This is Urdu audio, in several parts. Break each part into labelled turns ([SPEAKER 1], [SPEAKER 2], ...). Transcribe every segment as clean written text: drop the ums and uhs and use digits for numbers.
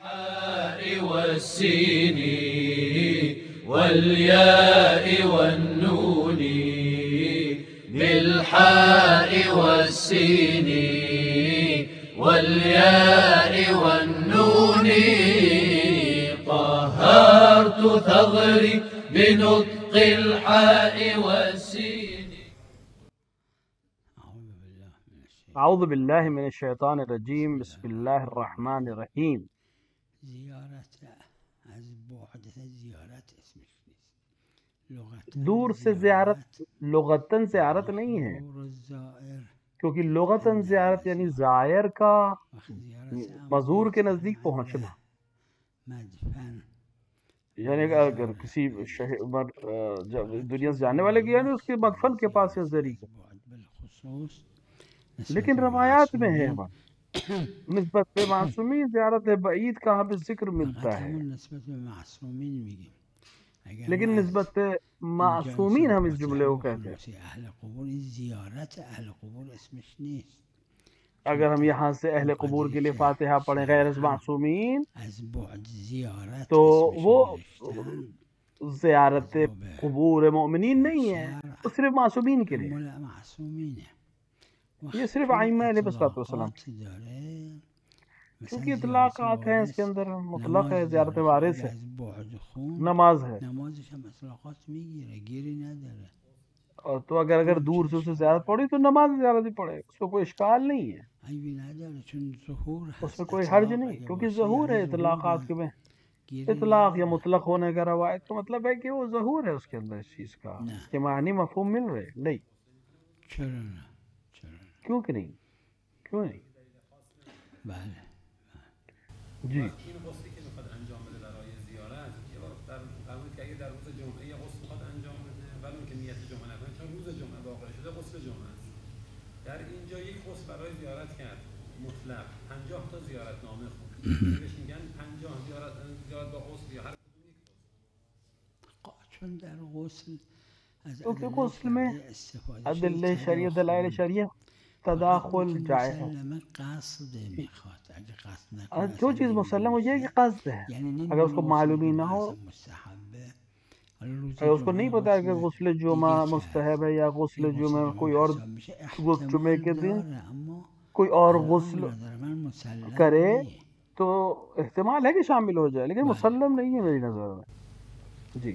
[SPEAKER 1] بالحاء والسين والياء والنون بالحاء والسين والياء والنون طهرت ثغري بنطق الحاء والسين.
[SPEAKER 2] اعوذ باللہ من الشیطان الرجیم. بسم اللہ الرحمن الرحیم. دور سے زیارت لغتاً زیارت نہیں ہے، کیونکہ لغتاً زیارت یعنی زائر کا مزور کے نزدیک پہنچنا. یعنی اگر کسی دنیا سے جانے والے گیا نہیں، اس کے مدفن کے پاس یا ذریعہ. لیکن روایات میں ہے نسبت معصومین زیارت بعید کا ہمیں ذکر ملتا ہے، لیکن نسبت معصومین ہم اس جملے کو کہتے ہیں. اگر ہم یہاں سے اہل قبور کے لیے فاتحہ پڑھیں غیر از معصومین تو وہ زیارت قبور مومنین نہیں ہے، وہ صرف معصومین کے لیے. یہ صرف ائمہ علیہ السلام کیونکہ اطلاقات ہیں اس کے اندر، مطلق ہے، زیارت وارث ہے، نماز ہے. اور تو اگر دور سے اسے زیارت پڑھی تو نماز زیارت ہی پڑھے، اس میں کوئی اشکال نہیں ہے، اس میں کوئی حرج نہیں، کیونکہ ظہور ہے اطلاقات کے میں. اطلاق یا مطلق ہونے کا روایت کا مطلب ہے کہ وہ ظہور ہے اس کے اندر، اس چیز کا اس کے معنی مفہوم مل رہے. نہیں کیوں کہ نہیں، کیوں نہیں. جی
[SPEAKER 3] این غسلی که میخواد انجام بده برای زیارت یه بار فرمود که اگه در روز جمعه یه غسل میخواد انجام بده ولی اون که نیت جمعه نکنه چون روز جمعه واقع شده غسل جمعه است، در اینجا یک غسل برای زیارت کرد مطلق 50 تا زیارت نامه خوند، بهش میگن 50 زیارت با غسل یا هر کدوم یک غسل.
[SPEAKER 4] چون در غسل
[SPEAKER 2] کیونکہ غسل میں ادلہ شریعہ دلائل شریعہ تداخل جائز ہے. جو چیز مسلم ہو جائے کہ قصد ہے، اگر اس کو معلوم ہی نہ ہو، اگر اس کو نہیں پتا کہ غسل جمعہ مستحب ہے یا غسل جمعہ کوئی اور جمعے کے دن کوئی اور غسل کرے تو احتمال ہے کہ شامل ہو جائے، لیکن مسلم نہیں ہے میری نظر میں. جی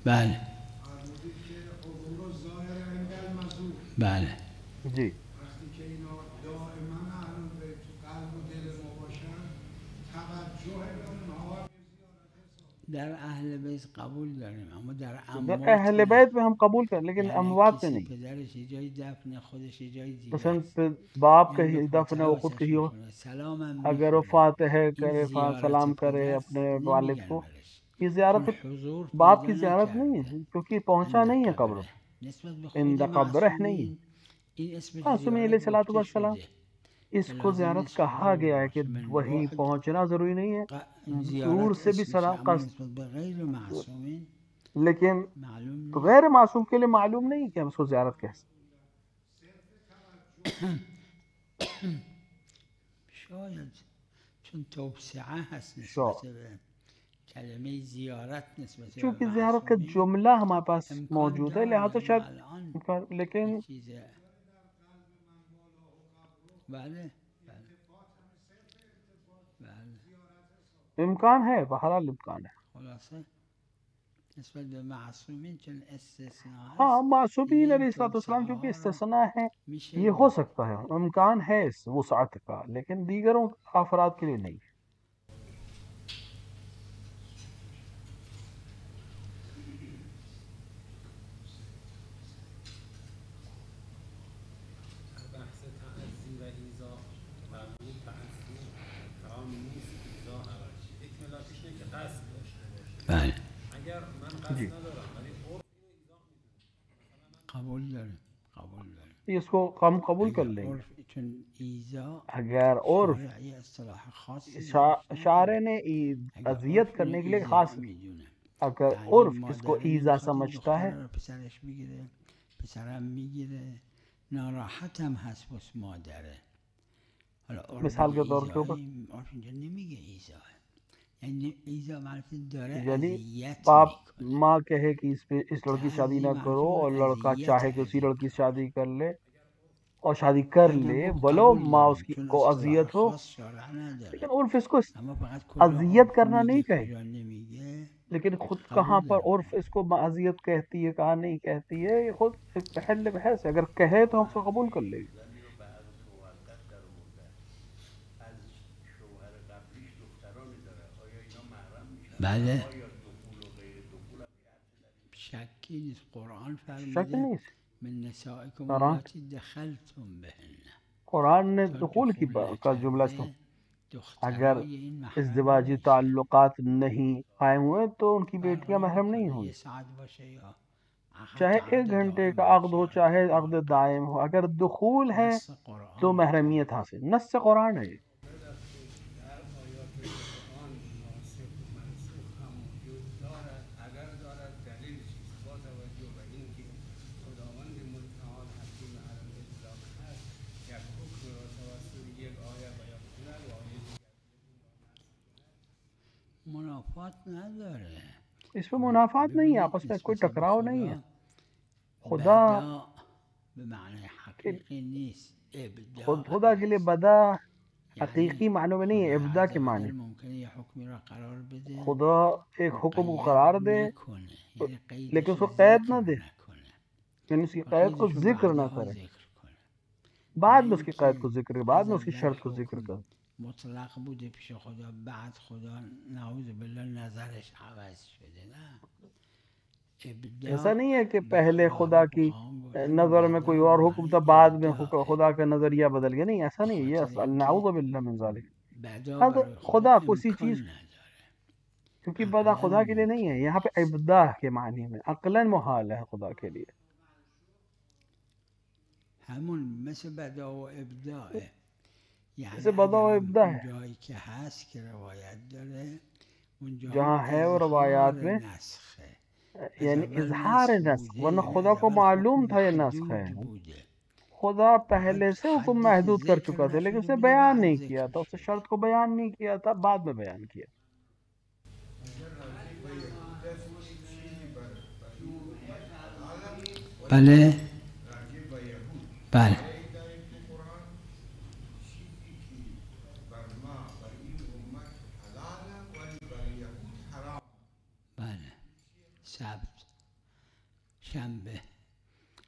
[SPEAKER 4] بله بله
[SPEAKER 2] جی
[SPEAKER 4] در اهل بیت قبول داریم، اما در
[SPEAKER 2] اہل بیت میں ہم قبول کریں، لیکن اموات میں نہیں.
[SPEAKER 4] پدرش یه جای دفن، خودش یه جای دیگه،
[SPEAKER 2] مثلا باپ کہیں دفن ہے وہ خود کہیں ہو، اگر وہ فاتحہ کرے سلام کرے اپنے والد کو، یہ زیارت باپ کی زیارت نہیں ہے، کیونکہ پہنچا نہیں ہے قبر، اند قبرہ نہیں. معصومین علیہ السلام اس کو زیارت کہا گیا ہے کہ وہیں پہنچنا ضروری نہیں ہے، دور سے بھی سلام قصد، لیکن غیر معصوم کے لیے معلوم نہیں کہ ہم اس کو زیارت کہہ سکتے.
[SPEAKER 4] شاید چون توسعه هست نسبت به کلمه زیارت، نسبت به
[SPEAKER 2] چونکہ زیارت کا جملہ ہمارے پاس موجود ہے، لہذا شاید، لیکن
[SPEAKER 4] بله
[SPEAKER 2] امکان ہے، بہرحال امکان ہے.
[SPEAKER 4] خلاصه نسبت به معصومین چون استثناء هست،
[SPEAKER 2] ہاں معصومین علیہ السلام چونکہ استثناء ہے، یہ ہو سکتا ہے، امکان ہے اس وسعت کا، لیکن دیگروں افراد کے لیے نہیں.
[SPEAKER 3] بحث تعزی و ایذا فرمود تعزی حرام نیست، ایذا حرام. یک ملاکش نه که قصد داشته باشه.
[SPEAKER 4] بله
[SPEAKER 3] اگر من قصد ندارم ولی عرف اینو ایذا میدونه،
[SPEAKER 4] قبول داریم، قبول داریم.
[SPEAKER 2] اس کو ہم قبول کر لیں گے.
[SPEAKER 4] چون ایذا
[SPEAKER 2] اگر عرف
[SPEAKER 4] یہ اصطلاح خاص
[SPEAKER 2] شارع نے اذیت کرنے کے لیے خاص اگر
[SPEAKER 4] یعنی
[SPEAKER 2] عرف اس کو
[SPEAKER 4] مادره
[SPEAKER 2] ایزا
[SPEAKER 4] نمیخواد این
[SPEAKER 2] سمجھتا ہے،
[SPEAKER 4] دختره رو پسرش بگیره، پسرم میگیره، ناراحت هم هست بس مادره. حالا عرف
[SPEAKER 2] مثال
[SPEAKER 4] میگه
[SPEAKER 2] کے طور کے اوپر،
[SPEAKER 4] ایزا، عرف اینجا نمیگه ایزا، یعنی ایزا معنی داره
[SPEAKER 2] یعنی
[SPEAKER 4] اذیت
[SPEAKER 2] باپ
[SPEAKER 4] میکنه.
[SPEAKER 2] ماں کہے کہ اس پہ اس لڑکی شادی
[SPEAKER 4] تعزی
[SPEAKER 2] نہ کرو،
[SPEAKER 4] منظور
[SPEAKER 2] اور لڑکا
[SPEAKER 4] اذیت
[SPEAKER 2] چاہے کہ اسی
[SPEAKER 4] از این
[SPEAKER 2] لڑکی سے
[SPEAKER 4] کار.
[SPEAKER 2] شادی کر لے اور شادی کر
[SPEAKER 4] بعدم
[SPEAKER 2] لے،
[SPEAKER 4] گفت
[SPEAKER 2] ولو
[SPEAKER 4] قبول
[SPEAKER 2] ماں اس
[SPEAKER 4] داریم
[SPEAKER 2] کی
[SPEAKER 4] چون
[SPEAKER 2] کو
[SPEAKER 4] اصطلاح
[SPEAKER 2] اذیت ہو،
[SPEAKER 4] خاص شارع نداره،
[SPEAKER 2] لیکن عرف اس کو
[SPEAKER 4] اما فقط کجا
[SPEAKER 2] اذیت
[SPEAKER 4] عرف
[SPEAKER 2] کرنا
[SPEAKER 4] میگه
[SPEAKER 2] نہیں کہے.
[SPEAKER 4] کجا نمیگه
[SPEAKER 2] لیکن خود کہاں
[SPEAKER 4] قبول
[SPEAKER 2] پر
[SPEAKER 4] داریم.
[SPEAKER 2] عرف اس کو اذیت کہتی ہے، کہاں نہیں کہتی ہے، یہ خود ایک محل بحث ہے. اگر کہے تو ہم اس کو قبول کر لیں گے.
[SPEAKER 4] بله شکی نیست. قرآن
[SPEAKER 2] شک
[SPEAKER 4] فرموده
[SPEAKER 2] نہیں ہے.
[SPEAKER 4] من نسائکم
[SPEAKER 2] قرآن
[SPEAKER 4] اللاتی دخلتم بهن،
[SPEAKER 2] قرآن نے
[SPEAKER 4] تا
[SPEAKER 2] دخول کی
[SPEAKER 4] دخول
[SPEAKER 2] کا جملہ
[SPEAKER 4] نکرده
[SPEAKER 2] اگر
[SPEAKER 4] دخترای این محرم
[SPEAKER 2] ازدواجی
[SPEAKER 4] نیست.
[SPEAKER 2] تعلقات نہیں قائم ہوئے تو ان کی بیٹیاں
[SPEAKER 4] فرقی
[SPEAKER 2] محرم نہیں
[SPEAKER 4] نمیکنه
[SPEAKER 2] ہوں
[SPEAKER 4] یه
[SPEAKER 2] گی،
[SPEAKER 4] ساعت باشه یا
[SPEAKER 2] چاہے
[SPEAKER 4] حتی
[SPEAKER 2] ایک
[SPEAKER 4] عقد
[SPEAKER 2] گھنٹے
[SPEAKER 4] دائم
[SPEAKER 2] کا عقد ہو،
[SPEAKER 4] باشه.
[SPEAKER 2] چاہے عقد
[SPEAKER 4] قرآن
[SPEAKER 2] دائم ہو، اگر دخول ہے
[SPEAKER 4] نص
[SPEAKER 2] تو
[SPEAKER 4] قرآن
[SPEAKER 2] محرمیت حاصل. نص قرآن ہے یہ.
[SPEAKER 3] در آیات قرآن ناسخ و منسوخ هم وجود دارد، اگر دارد دلیل چیست؟ با توجه به اینکه خداوند متعال حکیم علم اطلاق هست، یک حکم را توسط یک آیه بیان کند و آیه دیگر
[SPEAKER 4] منافات نداره.
[SPEAKER 2] اس میں منافات نہیں ہے،
[SPEAKER 4] ببینید
[SPEAKER 2] آپس میں کوئی
[SPEAKER 4] نسبت به
[SPEAKER 2] ٹکراؤ نہیں ہے.
[SPEAKER 4] خدا
[SPEAKER 2] خدا
[SPEAKER 4] بدا به معنی حقیقی نیست، ابداع.
[SPEAKER 2] خدا کے لیے بدا حقیقی
[SPEAKER 4] یعنی
[SPEAKER 2] معنوں میں نہیں ہے،
[SPEAKER 4] خدا
[SPEAKER 2] ابدا
[SPEAKER 4] عز
[SPEAKER 2] کے
[SPEAKER 4] و
[SPEAKER 2] معنی.
[SPEAKER 4] جل ممکنه یه حکمی را قرار بده
[SPEAKER 2] خدا ایک حکم کو
[SPEAKER 4] مقید
[SPEAKER 2] قرار دے
[SPEAKER 4] نکنه، یعنی
[SPEAKER 2] لیکن
[SPEAKER 4] قیدش
[SPEAKER 2] اس کو قید
[SPEAKER 4] ذکر
[SPEAKER 2] نہ دے،
[SPEAKER 4] نکنه
[SPEAKER 2] یعنی اس کی
[SPEAKER 4] و
[SPEAKER 2] قید کو
[SPEAKER 4] قیدش رو
[SPEAKER 2] ذکر نہ
[SPEAKER 4] بعدها
[SPEAKER 2] کرے،
[SPEAKER 4] ذکر کنه.
[SPEAKER 2] بعد
[SPEAKER 4] نه
[SPEAKER 2] میں اس کی قید
[SPEAKER 4] اینکه
[SPEAKER 2] کو ذکر کرے، بعد
[SPEAKER 4] از
[SPEAKER 2] میں اس کی
[SPEAKER 4] اول
[SPEAKER 2] شرط کو ذکر
[SPEAKER 4] حکم
[SPEAKER 2] کرے.
[SPEAKER 4] مطلق بوده پیش خدا، بعد خدا نعوذ بالله نظرش عوض شده. نه،
[SPEAKER 2] ایسا
[SPEAKER 4] ابداع
[SPEAKER 2] نہیں ہے کہ
[SPEAKER 4] به
[SPEAKER 2] پہلے
[SPEAKER 4] اخلاق
[SPEAKER 2] خدا کی
[SPEAKER 4] فقهان گفتن
[SPEAKER 2] نظر میں کوئی
[SPEAKER 4] بدا
[SPEAKER 2] اور
[SPEAKER 4] به
[SPEAKER 2] حکم تھا،
[SPEAKER 4] معنی
[SPEAKER 2] بعد میں
[SPEAKER 4] ابداعه.
[SPEAKER 2] خدا کا نظریہ بدل گیا. نہیں، ایسا
[SPEAKER 4] به
[SPEAKER 2] نہیں ہے،
[SPEAKER 4] خاطر
[SPEAKER 2] یہ
[SPEAKER 4] اینکه
[SPEAKER 2] نعوذ باللہ من ذالک.
[SPEAKER 4] بدا
[SPEAKER 2] اب
[SPEAKER 4] برای خدا
[SPEAKER 2] خدا کسی
[SPEAKER 4] امکان
[SPEAKER 2] چیز،
[SPEAKER 4] نداره،
[SPEAKER 2] کیونکہ بدا
[SPEAKER 4] عقلا
[SPEAKER 2] خدا کے لیے نہیں
[SPEAKER 4] ممکن.
[SPEAKER 2] ہے، یہاں پہ ابداع کے معنی میں عقلاً محال ہے خدا کے لیے.
[SPEAKER 4] همون مثل بدا و ابداعه. یعنی
[SPEAKER 2] جیسے بدا و
[SPEAKER 4] اگرم
[SPEAKER 2] ابداع
[SPEAKER 4] اون
[SPEAKER 2] ہے،
[SPEAKER 4] جایی که هست که روایت داره اونجا هم
[SPEAKER 2] جہاں ہے وہ
[SPEAKER 4] اظهار
[SPEAKER 2] روایات میں،
[SPEAKER 4] نسخه. از
[SPEAKER 2] یعنی
[SPEAKER 4] اول
[SPEAKER 2] اظہار
[SPEAKER 4] نسخ
[SPEAKER 2] نسخ،
[SPEAKER 4] بوده،
[SPEAKER 2] ورنہ
[SPEAKER 4] یعنی
[SPEAKER 2] خدا
[SPEAKER 4] از
[SPEAKER 2] کو
[SPEAKER 4] اول
[SPEAKER 2] معلوم
[SPEAKER 4] حکم
[SPEAKER 2] تھا یہ نسخ ہے.
[SPEAKER 4] محدود بوده،
[SPEAKER 2] خدا پہلے
[SPEAKER 4] فقط
[SPEAKER 2] سے حکم
[SPEAKER 4] حدش
[SPEAKER 2] محدود کر
[SPEAKER 4] ذکر
[SPEAKER 2] چکا تھا، لیکن اس
[SPEAKER 4] نشده
[SPEAKER 2] نے
[SPEAKER 4] بوده،
[SPEAKER 2] بیان
[SPEAKER 4] بعد
[SPEAKER 2] نہیں کیا
[SPEAKER 4] ذکر
[SPEAKER 2] تھا، اس
[SPEAKER 4] شده.
[SPEAKER 2] شرط کو بیان نہیں کیا تھا، بعد میں بیان کیا.
[SPEAKER 4] بله بله بله. سبت شنبه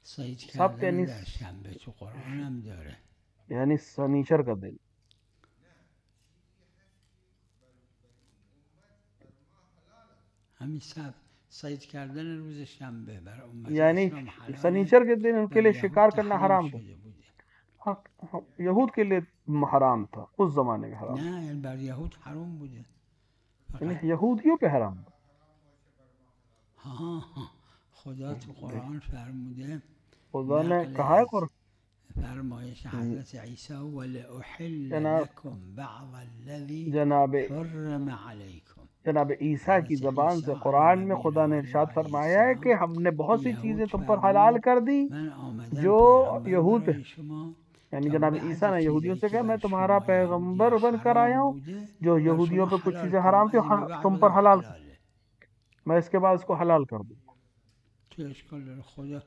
[SPEAKER 4] صید
[SPEAKER 2] سبت
[SPEAKER 4] کردن
[SPEAKER 2] یعنی
[SPEAKER 4] در شنبه تو قرآن هم داره.
[SPEAKER 2] یعنی سنیچر کا دن.
[SPEAKER 4] همین سبت صید کردن روز شنبه برای امت
[SPEAKER 2] یعنی
[SPEAKER 4] اسلام حلاله،
[SPEAKER 2] سنیچر کے دن ان کے
[SPEAKER 4] برای
[SPEAKER 2] لیے
[SPEAKER 4] یهود
[SPEAKER 2] شکار کرنا
[SPEAKER 4] تحریم
[SPEAKER 2] حرام تھا.
[SPEAKER 4] شده بوده.
[SPEAKER 2] یہود کے لیے حرام تھا، اس زمانے میں حرام
[SPEAKER 4] نه یعنی برای یهود حرام بوده،
[SPEAKER 2] تھا، یعنی
[SPEAKER 4] فقط
[SPEAKER 2] یہودیوں پہ حرام تھا.
[SPEAKER 4] ها خدا تو قرآن فرموده،
[SPEAKER 2] خدا نے
[SPEAKER 4] نقل
[SPEAKER 2] کہا ہے
[SPEAKER 4] از فرمایش
[SPEAKER 2] قرآن،
[SPEAKER 4] حضرت عیسی ولأحل
[SPEAKER 2] جناب
[SPEAKER 4] لكم بعض الذي
[SPEAKER 2] جناب
[SPEAKER 4] حرم عليكم.
[SPEAKER 2] جناب عیسیٰ کی
[SPEAKER 4] حضرت
[SPEAKER 2] زبان
[SPEAKER 4] عیسی
[SPEAKER 2] سے
[SPEAKER 4] همون
[SPEAKER 2] قرآن میں
[SPEAKER 4] نبی
[SPEAKER 2] خدا نے
[SPEAKER 4] لاهوتی
[SPEAKER 2] ارشاد
[SPEAKER 4] علیه
[SPEAKER 2] فرمایا ہے کہ
[SPEAKER 4] السلام
[SPEAKER 2] ہم نے
[SPEAKER 4] به
[SPEAKER 2] بہت سی چیزیں
[SPEAKER 4] یهود
[SPEAKER 2] تم پر حلال
[SPEAKER 4] فرمود
[SPEAKER 2] کر دی
[SPEAKER 4] من آمدم
[SPEAKER 2] جو
[SPEAKER 4] پیغمبر
[SPEAKER 2] یہود پہ،
[SPEAKER 4] برای شما
[SPEAKER 2] یعنی
[SPEAKER 4] تا
[SPEAKER 2] جناب
[SPEAKER 4] بعضی
[SPEAKER 2] عیسیٰ نے یہودیوں
[SPEAKER 4] چیزایی
[SPEAKER 2] سے
[SPEAKER 4] که
[SPEAKER 2] کہا میں
[SPEAKER 4] بر
[SPEAKER 2] تمہارا
[SPEAKER 4] شما
[SPEAKER 2] پیغمبر
[SPEAKER 4] یهودیا
[SPEAKER 2] بن کر آیا
[SPEAKER 4] حرام
[SPEAKER 2] ہوں،
[SPEAKER 4] بوده
[SPEAKER 2] جو
[SPEAKER 4] بر
[SPEAKER 2] یہودیوں
[SPEAKER 4] شما
[SPEAKER 2] پہ کچھ
[SPEAKER 4] حلال
[SPEAKER 2] چیزیں
[SPEAKER 4] کنم،
[SPEAKER 2] حرام تھی
[SPEAKER 4] از این به بعد
[SPEAKER 2] تم پر
[SPEAKER 4] بازم
[SPEAKER 2] حلال،
[SPEAKER 4] حلاله.
[SPEAKER 2] میں اس کے بعد اس کو حلال کر دوں.
[SPEAKER 4] تو اشکال داره. خدا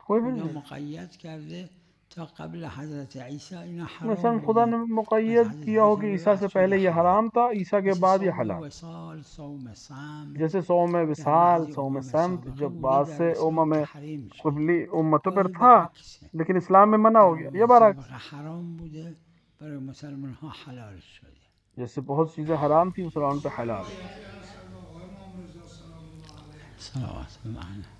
[SPEAKER 2] کوئی بھی
[SPEAKER 4] خدا
[SPEAKER 2] نہیں.
[SPEAKER 4] مقید کرده تا قبل حضرت عیسی اینا
[SPEAKER 2] مثلا
[SPEAKER 4] حرام
[SPEAKER 2] خدا
[SPEAKER 4] بوده،
[SPEAKER 2] نے
[SPEAKER 4] از
[SPEAKER 2] مقید
[SPEAKER 4] حضرت
[SPEAKER 2] کیا ہو
[SPEAKER 4] عیسی
[SPEAKER 2] کہ
[SPEAKER 4] به
[SPEAKER 2] عیسیٰ
[SPEAKER 4] بعد
[SPEAKER 2] سے
[SPEAKER 4] شده
[SPEAKER 2] پہلے یہ
[SPEAKER 4] حلال.
[SPEAKER 2] حرام تھا، عیسیٰ کے
[SPEAKER 4] مثل
[SPEAKER 2] بعد یہ
[SPEAKER 4] صوم
[SPEAKER 2] حلال.
[SPEAKER 4] وصال، صوم سمت
[SPEAKER 2] جیسے صوم
[SPEAKER 4] در
[SPEAKER 2] وصال،
[SPEAKER 4] بعضی
[SPEAKER 2] صوم
[SPEAKER 4] امم
[SPEAKER 2] سمت
[SPEAKER 4] سابقه
[SPEAKER 2] جب
[SPEAKER 4] بوده
[SPEAKER 2] بعد
[SPEAKER 4] در
[SPEAKER 2] سے
[SPEAKER 4] اسلام
[SPEAKER 2] امم
[SPEAKER 4] تحریم شده.
[SPEAKER 2] قبلی امتوں پر
[SPEAKER 4] گاهی
[SPEAKER 2] تھا،
[SPEAKER 4] برعکسه،
[SPEAKER 2] لیکن اسلام میں منع
[SPEAKER 4] در
[SPEAKER 2] ہو گیا. یہ
[SPEAKER 4] امم
[SPEAKER 2] برعکس،
[SPEAKER 4] سابقه حرام بوده برای مسلمان ها حلال شده.
[SPEAKER 2] جیسے بہت چیزیں حرام تھیں مسلمان پہ حلال ہے.
[SPEAKER 4] صلوات معنا.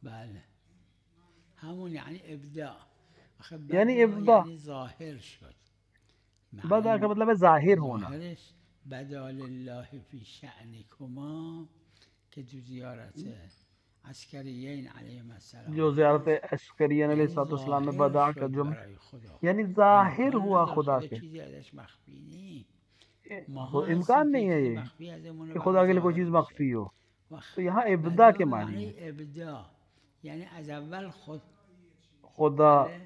[SPEAKER 4] بله همون یعنی ابداع. آخه
[SPEAKER 2] یعنی
[SPEAKER 4] بدا
[SPEAKER 2] ابدا،
[SPEAKER 4] یعنی ظاهر شد،
[SPEAKER 2] بدا کا
[SPEAKER 4] معنی
[SPEAKER 2] مطلب ہے ظاہر ہونا.
[SPEAKER 4] ظاهرش بدا لله فی شأنکما که تو زیارت عسکریین علیهم السلام
[SPEAKER 2] جو زیارت عسکریین علیہ
[SPEAKER 4] یعنی
[SPEAKER 2] السلام میں
[SPEAKER 4] ظاهر
[SPEAKER 2] بدا کا
[SPEAKER 4] شد
[SPEAKER 2] جملہ،
[SPEAKER 4] برای خدا
[SPEAKER 2] یعنی ظاہر
[SPEAKER 4] امکان
[SPEAKER 2] ہوا
[SPEAKER 4] نداره
[SPEAKER 2] خدا
[SPEAKER 4] خدا
[SPEAKER 2] کے،
[SPEAKER 4] چیزی ازش مخفی نیست ماها هستیم
[SPEAKER 2] امکان
[SPEAKER 4] که
[SPEAKER 2] نہیں ہے
[SPEAKER 4] چیز
[SPEAKER 2] یہ
[SPEAKER 4] مخفی ازمون
[SPEAKER 2] کہ
[SPEAKER 4] باید
[SPEAKER 2] خدا کے لیے کوئی
[SPEAKER 4] ظاهر
[SPEAKER 2] چیز
[SPEAKER 4] بشه
[SPEAKER 2] مخفی ہو.
[SPEAKER 4] و
[SPEAKER 2] تو یہاں ابدا
[SPEAKER 4] بدا
[SPEAKER 2] کے
[SPEAKER 4] به
[SPEAKER 2] معنی
[SPEAKER 4] معنی
[SPEAKER 2] ہے،
[SPEAKER 4] ابدا یعنی از اول خود
[SPEAKER 2] خدا
[SPEAKER 4] بله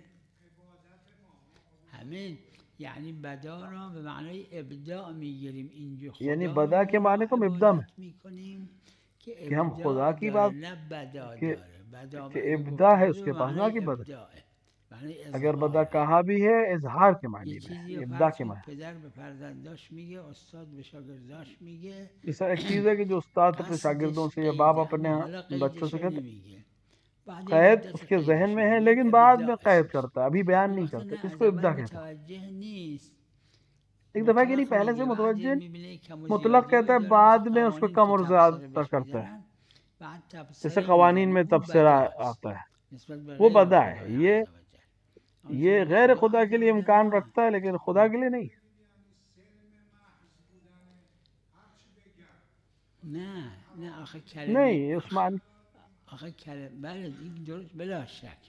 [SPEAKER 4] همین یعنی بدا را به معنی ابداع میگیریم اینجا
[SPEAKER 2] یعنی
[SPEAKER 4] خدا
[SPEAKER 2] بدا کے
[SPEAKER 4] ما را
[SPEAKER 2] معنی کو ابدا میں،
[SPEAKER 4] عبادت میکنیم که
[SPEAKER 2] کہ ہم خدا
[SPEAKER 4] ابداع
[SPEAKER 2] کی
[SPEAKER 4] داره
[SPEAKER 2] بات
[SPEAKER 4] نه بدا
[SPEAKER 2] کہ
[SPEAKER 4] داره بدا
[SPEAKER 2] کہ
[SPEAKER 4] اگه
[SPEAKER 2] ابدا
[SPEAKER 4] گفته
[SPEAKER 2] ہے اس
[SPEAKER 4] شده
[SPEAKER 2] کے
[SPEAKER 4] به
[SPEAKER 2] پاس، نہ
[SPEAKER 4] معنی
[SPEAKER 2] کہ بدا.
[SPEAKER 4] ابداعه معنی
[SPEAKER 2] اگر بدا
[SPEAKER 4] اظهاره
[SPEAKER 2] کہا بھی ہے اظہار کے
[SPEAKER 4] یه
[SPEAKER 2] معنی میں،
[SPEAKER 4] چیزی رو
[SPEAKER 2] ابدا
[SPEAKER 4] فرض
[SPEAKER 2] کے
[SPEAKER 4] کن
[SPEAKER 2] معنی.
[SPEAKER 4] پدر به فرزنداش میگه استاد به شاگرداش میگه
[SPEAKER 2] اس ایک چیز ہے کہ جو استاد اپنے شاگردوں
[SPEAKER 4] قصدش
[SPEAKER 2] سے یا باپ
[SPEAKER 4] قیده
[SPEAKER 2] اپنے
[SPEAKER 4] اما حالا
[SPEAKER 2] بچوں
[SPEAKER 4] قیدش
[SPEAKER 2] سے
[SPEAKER 4] رو
[SPEAKER 2] کہتے،
[SPEAKER 4] نمیگه بعد یه
[SPEAKER 2] قید
[SPEAKER 4] مدت
[SPEAKER 2] اس کے ذہن
[SPEAKER 4] قیدش
[SPEAKER 2] میں ہے
[SPEAKER 4] میگه
[SPEAKER 2] لیکن
[SPEAKER 4] این
[SPEAKER 2] بعد میں
[SPEAKER 4] ابداعش
[SPEAKER 2] قید
[SPEAKER 4] میشه
[SPEAKER 2] کرتا ہے، ابھی بیان
[SPEAKER 4] اون
[SPEAKER 2] نہیں
[SPEAKER 4] وقت
[SPEAKER 2] کرتے،
[SPEAKER 4] نه
[SPEAKER 2] اس
[SPEAKER 4] از
[SPEAKER 2] کو ابدا
[SPEAKER 4] اول
[SPEAKER 2] کہتے ہیں.
[SPEAKER 4] متوجه نیست
[SPEAKER 2] ایک دفعہ کہ نہیں
[SPEAKER 4] مطلق
[SPEAKER 2] پہلے سے
[SPEAKER 4] میگه بعد
[SPEAKER 2] متوجہ،
[SPEAKER 4] میبینه کم و
[SPEAKER 2] مطلق
[SPEAKER 4] زیادی
[SPEAKER 2] کہتا
[SPEAKER 4] رو
[SPEAKER 2] ہے
[SPEAKER 4] داره
[SPEAKER 2] بعد
[SPEAKER 4] مثل
[SPEAKER 2] میں اس کو
[SPEAKER 4] قوانین
[SPEAKER 2] کم
[SPEAKER 4] که
[SPEAKER 2] اور
[SPEAKER 4] تبصره
[SPEAKER 2] زیادہ
[SPEAKER 4] بهش
[SPEAKER 2] کرتا ہے.
[SPEAKER 4] میزنن بعد
[SPEAKER 2] جیسے
[SPEAKER 4] تبصره
[SPEAKER 2] قوانین
[SPEAKER 4] میزنه
[SPEAKER 2] میں
[SPEAKER 4] او
[SPEAKER 2] تبصرہ
[SPEAKER 4] بداست
[SPEAKER 2] آتا ہے،
[SPEAKER 4] نسبت به
[SPEAKER 2] وہ
[SPEAKER 4] غیر
[SPEAKER 2] بدا ہے.
[SPEAKER 4] خدای
[SPEAKER 2] یہ
[SPEAKER 4] عز و جل
[SPEAKER 2] یہ
[SPEAKER 4] آنچه
[SPEAKER 2] غیر
[SPEAKER 4] خدا
[SPEAKER 2] خدا
[SPEAKER 4] عز
[SPEAKER 2] کے لیے
[SPEAKER 4] و جل
[SPEAKER 2] امکان
[SPEAKER 4] نه
[SPEAKER 2] رکھتا ہے لیکن خدا کے لیے نہیں.
[SPEAKER 4] نه نه آخه کلمه
[SPEAKER 2] نہیں اس معنی
[SPEAKER 4] آخه کلمه بله این درست بلا شک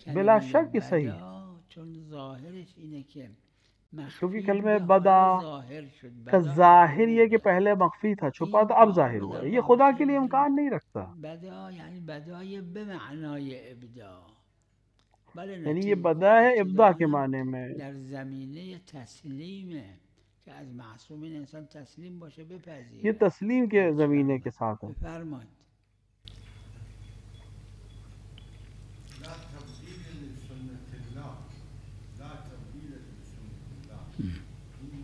[SPEAKER 2] بلا
[SPEAKER 4] کلمه
[SPEAKER 2] شک یہ صحیح ہے،
[SPEAKER 4] بدا چون ظاهرش اینه که
[SPEAKER 2] کیونکہ
[SPEAKER 4] مخفی
[SPEAKER 2] کلمہ
[SPEAKER 4] بوده
[SPEAKER 2] بدا
[SPEAKER 4] حالا ظاهر شد
[SPEAKER 2] کا
[SPEAKER 4] بدا
[SPEAKER 2] ظاہر یہ کہ
[SPEAKER 4] معلومه
[SPEAKER 2] پہلے مخفی تھا، چھپا
[SPEAKER 4] این
[SPEAKER 2] تھا، اب ظاہر
[SPEAKER 4] واقع
[SPEAKER 2] ہوا
[SPEAKER 4] در
[SPEAKER 2] ہے. یہ خدا کے لیے
[SPEAKER 4] واقع
[SPEAKER 2] امکان نہیں رکھتا.
[SPEAKER 4] بدا یعنی بدای به معنای ابداع بله
[SPEAKER 2] یعنی یہ بدا ہے ابدا کے
[SPEAKER 4] ابتداءً
[SPEAKER 2] معنی میں،
[SPEAKER 4] در زمینه تسلیمه که از معصومین انسان تسلیم باشه
[SPEAKER 2] یہ
[SPEAKER 4] بپذیره
[SPEAKER 2] تسلیم کے
[SPEAKER 4] هیچ
[SPEAKER 2] زمینے کے
[SPEAKER 4] فرمایید
[SPEAKER 2] ساتھ ہے.
[SPEAKER 4] بفرمایید
[SPEAKER 5] لا تبدیل لسنت الله لا تبدیل لسنت الله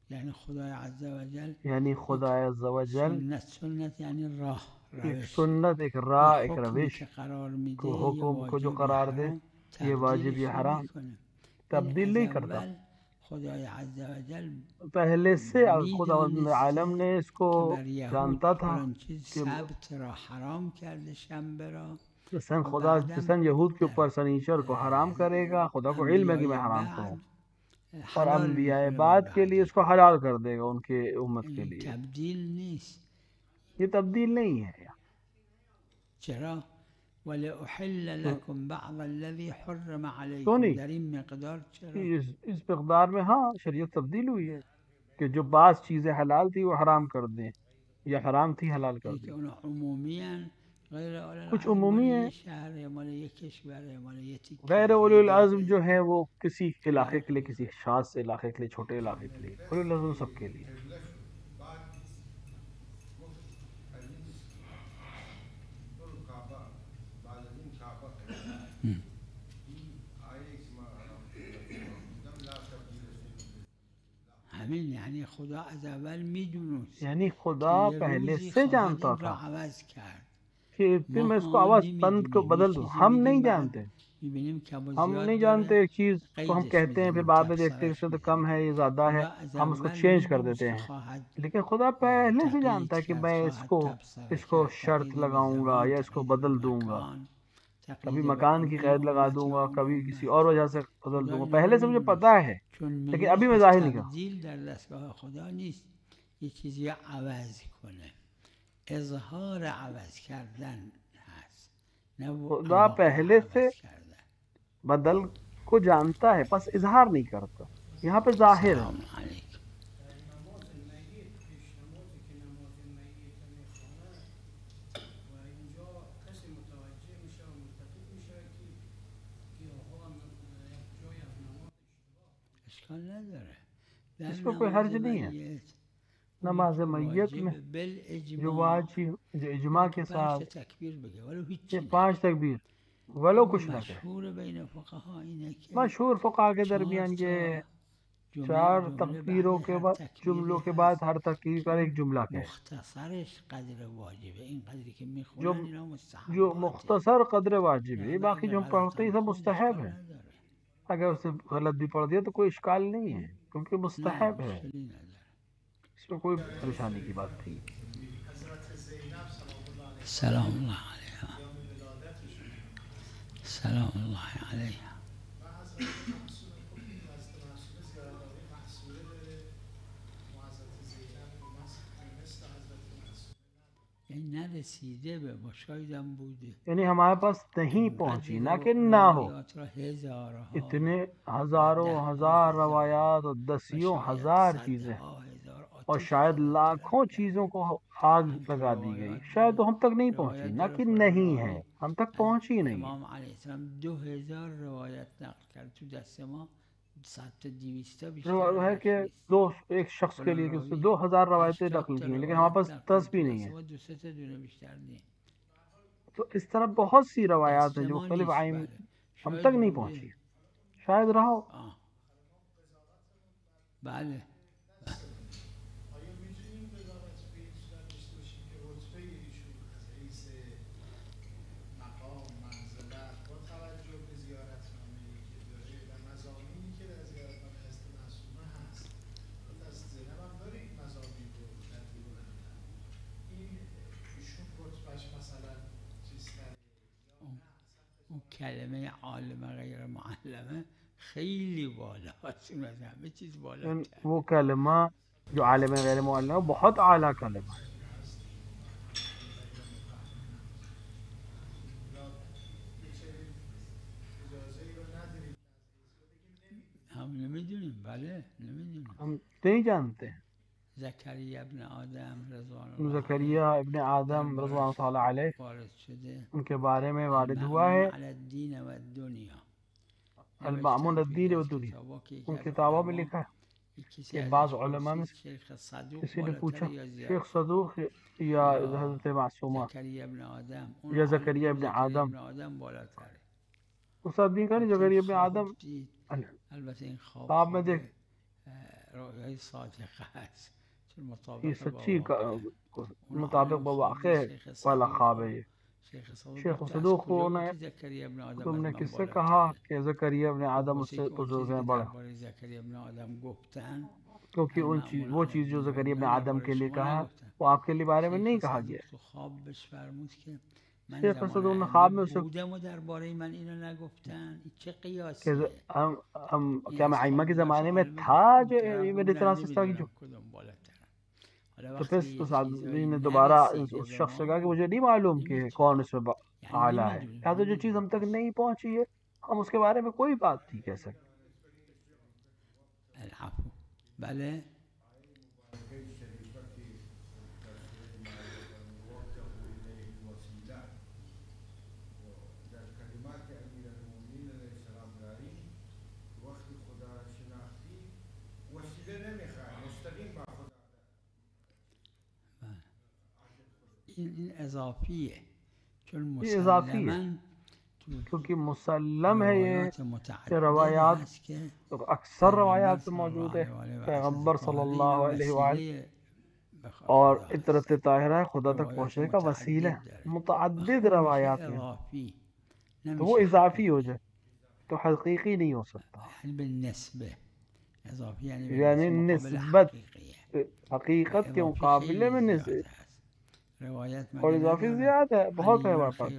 [SPEAKER 4] یعنی خدای عز و جل
[SPEAKER 2] یعنی خدا عز و جل
[SPEAKER 4] سنت یعنی راه
[SPEAKER 2] ایک
[SPEAKER 4] روش
[SPEAKER 2] سنت، ایک
[SPEAKER 4] یک
[SPEAKER 2] راہ، ایک
[SPEAKER 4] حکمی
[SPEAKER 2] روش
[SPEAKER 4] که قرار میده
[SPEAKER 2] کو
[SPEAKER 4] یه
[SPEAKER 2] حکم کو جو
[SPEAKER 4] واجب یا
[SPEAKER 2] قرار دے،
[SPEAKER 4] حرام
[SPEAKER 2] یہ واجب یا
[SPEAKER 4] تبدیلش
[SPEAKER 2] حرام
[SPEAKER 4] نمیکنه این
[SPEAKER 2] تبدیل
[SPEAKER 4] از
[SPEAKER 2] نہیں کرتا.
[SPEAKER 4] اول خدای عز و جل
[SPEAKER 2] پہلے سے خدا عالم
[SPEAKER 4] میدانسته
[SPEAKER 2] نے اس کو
[SPEAKER 4] که بر یهود
[SPEAKER 2] جانتا تھا
[SPEAKER 4] فلان چیز
[SPEAKER 2] کہ
[SPEAKER 4] سبت را حرام کرده شنبه را
[SPEAKER 2] جسن
[SPEAKER 4] و
[SPEAKER 2] خدا
[SPEAKER 4] بعدم
[SPEAKER 2] جسن یہود کے
[SPEAKER 4] در
[SPEAKER 2] اوپر سنیچر کو حرام کرے گا، خدا کو علم ہے کہ میں
[SPEAKER 4] انبیاء
[SPEAKER 2] حرام کروں،
[SPEAKER 4] بعد
[SPEAKER 2] اور
[SPEAKER 4] حلال
[SPEAKER 2] انبیاء
[SPEAKER 4] میکنه بر
[SPEAKER 2] بعد کے لیے اس
[SPEAKER 4] بعضی
[SPEAKER 2] کو حلال کر دے گا ان کے امت کے
[SPEAKER 4] این
[SPEAKER 2] لیے.
[SPEAKER 4] تبدیل نیست
[SPEAKER 2] یہ تبدیل نہیں ہے.
[SPEAKER 4] چرا ولأحل لكم بعض الذي حرم
[SPEAKER 2] کیوں
[SPEAKER 4] عليكم
[SPEAKER 2] نہیں؟
[SPEAKER 4] در این مقدار چرا
[SPEAKER 2] اس مقدار میں ہاں شریعت تبدیل ہوئی ہے کہ جو بعض چیزیں حلال تھی وہ حرام کر دیں، یا حرام تھی حلال کر
[SPEAKER 4] اینی
[SPEAKER 2] دیں.
[SPEAKER 4] که اونا عمومی هن غیر اول
[SPEAKER 2] کچھ
[SPEAKER 4] العزم مال
[SPEAKER 2] عمومی
[SPEAKER 4] یه
[SPEAKER 2] ہیں،
[SPEAKER 4] شهر مال یه کشور مال یه تیکه
[SPEAKER 2] غیر
[SPEAKER 4] از
[SPEAKER 2] اولی
[SPEAKER 4] یه
[SPEAKER 2] العزم
[SPEAKER 4] دهه
[SPEAKER 2] جو ہیں وہ کسی علاقے
[SPEAKER 4] بله
[SPEAKER 2] کے لیے، کسی خاص علاقے کے لیے، چھوٹے علاقے کے لیے. اولی العزم سب کے لیے.
[SPEAKER 5] قبله شد بعد گفت از این برو کعبه بعد از این کعبه قبله این آیه که ما الان خوندم لا تبدیل لسنت
[SPEAKER 4] همین یعنی خدا از اول میدونست
[SPEAKER 2] یعنی
[SPEAKER 4] که
[SPEAKER 2] خدا
[SPEAKER 4] یه
[SPEAKER 2] پہلے
[SPEAKER 4] روزی
[SPEAKER 2] سے
[SPEAKER 4] خواهد
[SPEAKER 2] جانتا
[SPEAKER 4] این را
[SPEAKER 2] تھا
[SPEAKER 4] عوض کرد
[SPEAKER 2] کہ پھر میں اس کو
[SPEAKER 4] ما
[SPEAKER 2] آواز بند کو
[SPEAKER 4] نمیدونیم یه
[SPEAKER 2] بدل دوں.
[SPEAKER 4] چیزی
[SPEAKER 2] ہم
[SPEAKER 4] میگیم
[SPEAKER 2] نہیں
[SPEAKER 4] بعد
[SPEAKER 2] جانتے،
[SPEAKER 4] میبینیم کم و
[SPEAKER 2] ہم
[SPEAKER 4] زیاد
[SPEAKER 2] نہیں
[SPEAKER 4] داره
[SPEAKER 2] جانتے ایک چیز کو ہم
[SPEAKER 4] قیدش
[SPEAKER 2] کہتے ہیں، پھر
[SPEAKER 4] میزنیم
[SPEAKER 2] بعد میں دیکھتے ہیں اس
[SPEAKER 4] تبصرش
[SPEAKER 2] سے تو
[SPEAKER 4] میزنیم
[SPEAKER 2] کم ہے، یہ زیادہ ہے،
[SPEAKER 4] خدا از
[SPEAKER 2] ہم اس کو
[SPEAKER 4] اول
[SPEAKER 2] چینج کر
[SPEAKER 4] میدونست
[SPEAKER 2] دیتے
[SPEAKER 4] که
[SPEAKER 2] ہیں.
[SPEAKER 4] خواهد
[SPEAKER 2] لیکن خدا پہلے سے
[SPEAKER 4] تقیید
[SPEAKER 2] جانتا ہے کہ
[SPEAKER 4] کرد
[SPEAKER 2] میں
[SPEAKER 4] خواهد تبصره
[SPEAKER 2] اس کو
[SPEAKER 4] کرد
[SPEAKER 2] شرط
[SPEAKER 4] تقیید به
[SPEAKER 2] لگاؤں گا
[SPEAKER 4] زمان
[SPEAKER 2] یا اس کو
[SPEAKER 4] تقیید به
[SPEAKER 2] بدل دوں گا،
[SPEAKER 4] مکان
[SPEAKER 2] کبھی
[SPEAKER 4] تقیید به
[SPEAKER 2] مکان کی
[SPEAKER 4] این
[SPEAKER 2] قید لگا
[SPEAKER 4] امت
[SPEAKER 2] دوں
[SPEAKER 4] یا
[SPEAKER 2] گا،
[SPEAKER 4] اون
[SPEAKER 2] کبھی کسی
[SPEAKER 4] امت
[SPEAKER 2] اور وجہ سے بدل
[SPEAKER 4] خدا
[SPEAKER 2] دوں گا.
[SPEAKER 4] اینا رو
[SPEAKER 2] پہلے سے مجھے پتا
[SPEAKER 4] میدونست
[SPEAKER 2] ہے
[SPEAKER 4] چون
[SPEAKER 2] لیکن ابھی
[SPEAKER 4] میدونست
[SPEAKER 2] میں
[SPEAKER 4] پس
[SPEAKER 2] ظاہر نہیں کروں.
[SPEAKER 4] تبدیل در دستگاه خدا نیست یه چیزی رو عوض کنه اظهار عوض کردن هست نه
[SPEAKER 2] خدا
[SPEAKER 4] واقع
[SPEAKER 2] پہلے سے
[SPEAKER 4] عوض کردن.
[SPEAKER 2] بدل کو جانتا ہے، پس اظہار نہیں کرتا. یہاں پہ ظاہر ہے.
[SPEAKER 4] سلام علیکم.
[SPEAKER 6] در نماز میت پیش نمازی که نماز میت میخوانه و اینجا کسی متوجه میشه و ملتفت میشه که گیاهان یک جای از نماز اشتباه
[SPEAKER 4] اشکال نداره در
[SPEAKER 2] اس میں کوئی
[SPEAKER 4] نماز
[SPEAKER 2] حرج نہیں ہے.
[SPEAKER 4] میت
[SPEAKER 2] نماز
[SPEAKER 4] اونی که
[SPEAKER 2] میت میں
[SPEAKER 4] واجب
[SPEAKER 2] جو
[SPEAKER 4] بالاجماع
[SPEAKER 2] واجب جو اجماع
[SPEAKER 4] اینه که
[SPEAKER 2] کے
[SPEAKER 4] 5
[SPEAKER 2] ساتھ
[SPEAKER 4] تا تکبیر بگه ولو
[SPEAKER 2] یہ
[SPEAKER 4] هیچی
[SPEAKER 2] 5
[SPEAKER 4] نگه
[SPEAKER 2] تکبیر ولو
[SPEAKER 4] اما
[SPEAKER 2] کچھ نہ کہے.
[SPEAKER 4] مشهور بین فقها اینه که
[SPEAKER 2] مشہور فقہ کے
[SPEAKER 4] 4
[SPEAKER 2] درمیان یہ
[SPEAKER 4] تا
[SPEAKER 2] 4
[SPEAKER 4] جمله
[SPEAKER 2] تکبیروں
[SPEAKER 4] بعد
[SPEAKER 2] کے
[SPEAKER 4] هر
[SPEAKER 2] بعد
[SPEAKER 4] تکبیری
[SPEAKER 2] جملوں کے بعد
[SPEAKER 4] هست
[SPEAKER 2] ہر تکبیر
[SPEAKER 4] که
[SPEAKER 2] پر
[SPEAKER 4] این
[SPEAKER 2] ایک جملہ کہے.
[SPEAKER 4] مختصرش قدر واجبه این قدری که
[SPEAKER 2] جو
[SPEAKER 4] میخونن اینا
[SPEAKER 2] جو
[SPEAKER 4] مستحباته
[SPEAKER 2] مختصر قدر واجب ہے،
[SPEAKER 4] لہذا
[SPEAKER 2] باقی
[SPEAKER 4] اگه
[SPEAKER 2] جو ہم
[SPEAKER 4] غلط
[SPEAKER 2] پڑھتے ہیں
[SPEAKER 4] هم
[SPEAKER 2] یہ سب
[SPEAKER 4] خود
[SPEAKER 2] مستحب
[SPEAKER 4] اشکال
[SPEAKER 2] ہے.
[SPEAKER 4] نداره
[SPEAKER 2] اگر اسے غلط بھی پڑھ دیا تو کوئی اشکال نہیں ہے کیونکہ
[SPEAKER 4] نه
[SPEAKER 2] مستحب ہے،
[SPEAKER 4] مشکلی نداره.
[SPEAKER 2] اس میں کوئی پریشانی کی بات نہیں.
[SPEAKER 5] حضرت زینب
[SPEAKER 4] سلام الله علیها
[SPEAKER 5] یوم ولادتشون
[SPEAKER 4] سلام الله علیها
[SPEAKER 5] و حضرت محسون حضرت محسون زیارت‌آوری محسوره داره و حضرت زینب مثل حضرت محسون
[SPEAKER 4] یعنی نرسیده به ما، شاید هم بوده.
[SPEAKER 2] یعنی ہمارے پاس نہیں پہنچی، نہ کہ نہ ہو.
[SPEAKER 4] روایات را هزارها
[SPEAKER 2] اتنے ہزاروں ہزار روایات اور دسیوں ہزار چیزیں اور شاید لاکھوں چیزوں کو آگ لگا دی گئی، شاید وہ ہم تک نہیں پہنچی، نہ کہ نہیں ہے، ہم تک پہنچی نہیں.
[SPEAKER 4] امام علیہ السلام 2000 روایت نقل کرد، تو دست ما 100 تا 200 تا بیشتر
[SPEAKER 2] ہے کہ ایک شخص کے لیے کہ اس نے 2000 روایتیں نقل کی ہیں، لیکن ہمارے پاس 10 بھی نہیں ہے.
[SPEAKER 4] دو سه تا دونه بیشتر نیست.
[SPEAKER 2] تو اس طرح بہت سی روایات ہیں جو مختلف آئین ہم تک نہیں پہنچی، شاید رہا ہو.
[SPEAKER 4] بله.
[SPEAKER 7] آیا میتونیم قضاوت به این صورت داشته باشیم که رتبه ایشون از حیث مقام، منزلت با توجه به زیارتنامه‌ای که داره و مضامینی که در زیارتنامه حضرت معصومه هست، از زینب هم داره این مضامین رو ترتیب بندن، این ایشون رتبهش مثلا چیزتره؟
[SPEAKER 4] اون کلمه عالم غیر معلمه خیلی بالاست، اون از همه چیز بالاتر.
[SPEAKER 2] وہ کلمہ جو عالم غیر معلم ہے بہت اعلیٰ کلمہ ہے.
[SPEAKER 4] ہم نمیدونیم. بله نمیدونیم.
[SPEAKER 2] ہم نہیں جانتے ہیں.
[SPEAKER 4] زکریا ابن آدم رضوان الله
[SPEAKER 2] زکریا ابن آدم رضوان اللہ علیہ
[SPEAKER 4] وارد شده،
[SPEAKER 2] ان کے بارے میں وارد ہوا ہے
[SPEAKER 4] علی الدین و الدنیا،
[SPEAKER 2] المأمون الدین و دنیا. ان کتابوں میں لکھا ہے کہ بعض علماء میں کسی نے پوچھا شیخ صدوق یا حضرت معصومہ یا زکریا ابن آدم. اس آدمی کا نہیں، زکریا ابن آدم
[SPEAKER 4] البته این
[SPEAKER 2] خواب میں دیکھ
[SPEAKER 4] رؤیای صادقه است، چون
[SPEAKER 2] یہ
[SPEAKER 4] مطابق
[SPEAKER 2] سچی
[SPEAKER 4] با
[SPEAKER 2] مطابق با واقع والا خواب ہے. یہ شیخ صدوق کو تم نے کس سے کہا کہ زکریا ابن آدم اس سے بزرگ ہیں بڑا،
[SPEAKER 4] زکریا ابن آدم گفتن،
[SPEAKER 2] کیونکہ وہ چیز جو زکریا ابن آدم کے لیے کہا وہ آپ کے لیے بارے میں نہیں کہا گیا.
[SPEAKER 4] تو خواب بهش فرمود که من
[SPEAKER 2] شیخ
[SPEAKER 4] زمان
[SPEAKER 2] صدوق نے خواب میں
[SPEAKER 4] ائمه
[SPEAKER 2] اسے
[SPEAKER 4] بودم و درباره من اینو نگفتن، این چه
[SPEAKER 2] کہ
[SPEAKER 4] قیاسیه؟
[SPEAKER 2] کیا میں ائمہ کے زمانے میں تھا جو میرے طرح سے اس طرح کی جو، تو پھر اس آدمی نے دوبارہ اس شخص سے کہا کہ مجھے نہیں معلوم کہ کون اس میں اعلیٰ ہے، لہٰذا جو چیز ہم تک نہیں پہنچی ہے ہم اس کے بارے میں کوئی بات نہیں کہہ سکتے.
[SPEAKER 4] العفو. بله. این اضافیه، چون
[SPEAKER 2] یہ اضافی ہے کیونکہ مسلم ہے یہ کہ روایات اکثر روایات میں موجود ہے پیغمبر صلی اللہ علیہ وآلہ اور عطرت طاہرہ خدا تک پہنچنے کا وسیلہ متعدد روایات ہیں، تو وہ اضافی ہو جائے تو حقیقی نہیں ہو سکتا. یعنی نسبت حقیقت کے مقابلے میں نسبت اور اضافی زیادہ ہے، بہت ہے ہمارے پاس.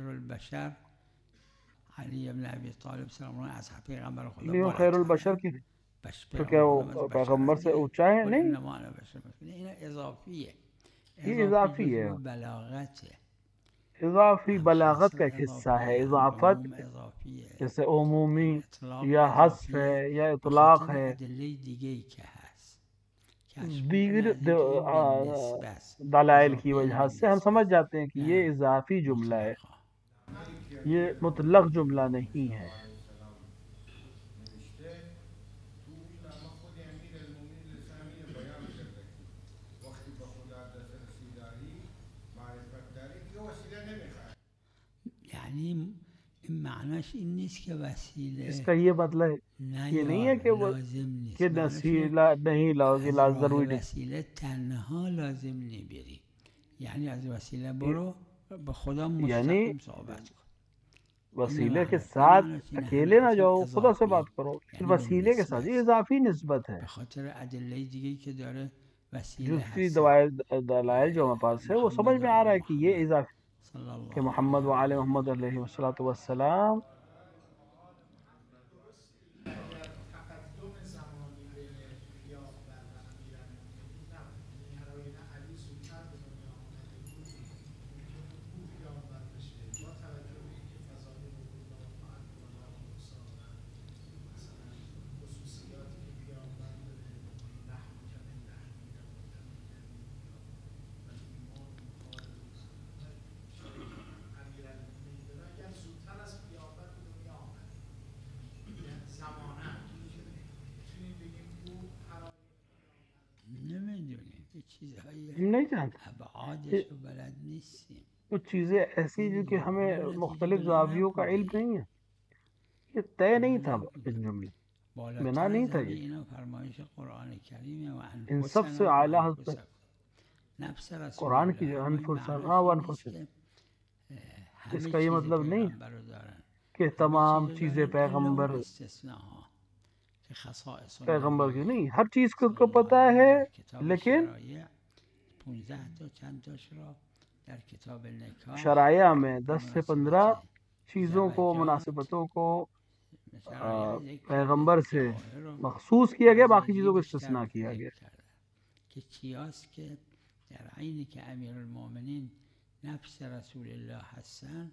[SPEAKER 4] علی ابن ابی طالب سلام اللہ از پیغمبر خدا
[SPEAKER 2] لیکن خیر البشر کی تو کیا وہ پیغمبر سے اونچا ہے؟ نہیں،
[SPEAKER 4] این اضافیه.
[SPEAKER 2] یہ اضافی ہے،
[SPEAKER 4] بلاغته،
[SPEAKER 2] اضافی بلاغت کا ایک حصہ ہے. اضافت جیسے عمومی یا حذف ہے یا اطلاق ہے، دیگر دلائل کی وجہ سے ہم سمجھ جاتے ہیں کہ یہ اضافی جملہ ہے، یہ مطلق جملہ نہیں ہے.
[SPEAKER 4] یعنی این معناش این نیست که وسیله،
[SPEAKER 2] اس کا یہ مطلب یہ نہیں ہے کہ وہ کہ وسیلہ نہیں ضروری نہیں،
[SPEAKER 4] وسیله تنها لازم نبری، یعنی از وسیله برو به خدا مستقیم صحبت کن.
[SPEAKER 2] وسیلے کے ساتھ اکیلے نہ جاؤ، خدا سے بات کرو، وسیلے کے ساتھ یہ اضافی نسبت ہے.
[SPEAKER 4] به خاطر ادله دیگه‌ای که داره وسیله
[SPEAKER 2] دوسری
[SPEAKER 4] هست.
[SPEAKER 2] دلائل جو ہمارے پاس ہے وہ سمجھ میں آ رہا ہے کہ یہ اضافی کہ محمد و آل محمد علیہ والسلام
[SPEAKER 7] تقدم زمانی بین پیامبر و امیرالمومنین نبود، یعنی هرای نه علی زودتر به دنیا آمده بود
[SPEAKER 4] چیزهای
[SPEAKER 2] ہم نہیں جانتے.
[SPEAKER 4] ابعادش رو بلد نیستیم.
[SPEAKER 2] کچھ چیزیں ایسی جو کہ ہمیں مختلف زاویوں کا علم نہیں ہے. یہ طے نہیں تھا ان جملے، بنا نہیں تھا. یہ
[SPEAKER 4] اینا فرمایش قرآن کریمه و
[SPEAKER 2] ان سب سے
[SPEAKER 4] انفسنا و
[SPEAKER 2] اعلیٰ
[SPEAKER 4] انفسکم. نفس رسول
[SPEAKER 2] قرآن کی
[SPEAKER 4] الله
[SPEAKER 2] جو
[SPEAKER 4] اما این
[SPEAKER 2] انفسنا و
[SPEAKER 4] معناش
[SPEAKER 2] انفسکم،
[SPEAKER 4] این نیست که
[SPEAKER 2] اس
[SPEAKER 4] همه
[SPEAKER 2] کا یہ
[SPEAKER 4] چیز
[SPEAKER 2] مطلب نہیں
[SPEAKER 4] پیغمبر رو دارن،
[SPEAKER 2] کہ
[SPEAKER 4] همه
[SPEAKER 2] تمام
[SPEAKER 4] چیز
[SPEAKER 2] چیزیں
[SPEAKER 4] دارن الا اون
[SPEAKER 2] پیغمبر
[SPEAKER 4] استثناء که خصائص
[SPEAKER 2] پیغمبر کی
[SPEAKER 4] النبی
[SPEAKER 2] نہیں. ہر چیز کو
[SPEAKER 4] صلی اللہ
[SPEAKER 2] پتہ
[SPEAKER 4] علیہ
[SPEAKER 2] ہے،
[SPEAKER 4] در کتاب
[SPEAKER 2] لیکن
[SPEAKER 4] شرایع 15 تا چند تاش را در کتاب نکاح
[SPEAKER 2] شرائع میں 10 سے 15
[SPEAKER 4] مناسبت
[SPEAKER 2] چیزوں کو،
[SPEAKER 4] زوجات
[SPEAKER 2] مناسبتوں کو
[SPEAKER 4] شرایع ذکر
[SPEAKER 2] پیغمبر
[SPEAKER 4] کرده
[SPEAKER 2] سے
[SPEAKER 4] جواهر رو
[SPEAKER 2] مخصوص کیا گیا، باقی
[SPEAKER 4] بعضی
[SPEAKER 2] چیزوں کو
[SPEAKER 4] بیشتر
[SPEAKER 2] استثناء کیا
[SPEAKER 4] ذکر
[SPEAKER 2] گیا.
[SPEAKER 4] کردن که چیاست که در عینی که امیرالمؤمنین نفس رسول الله هستن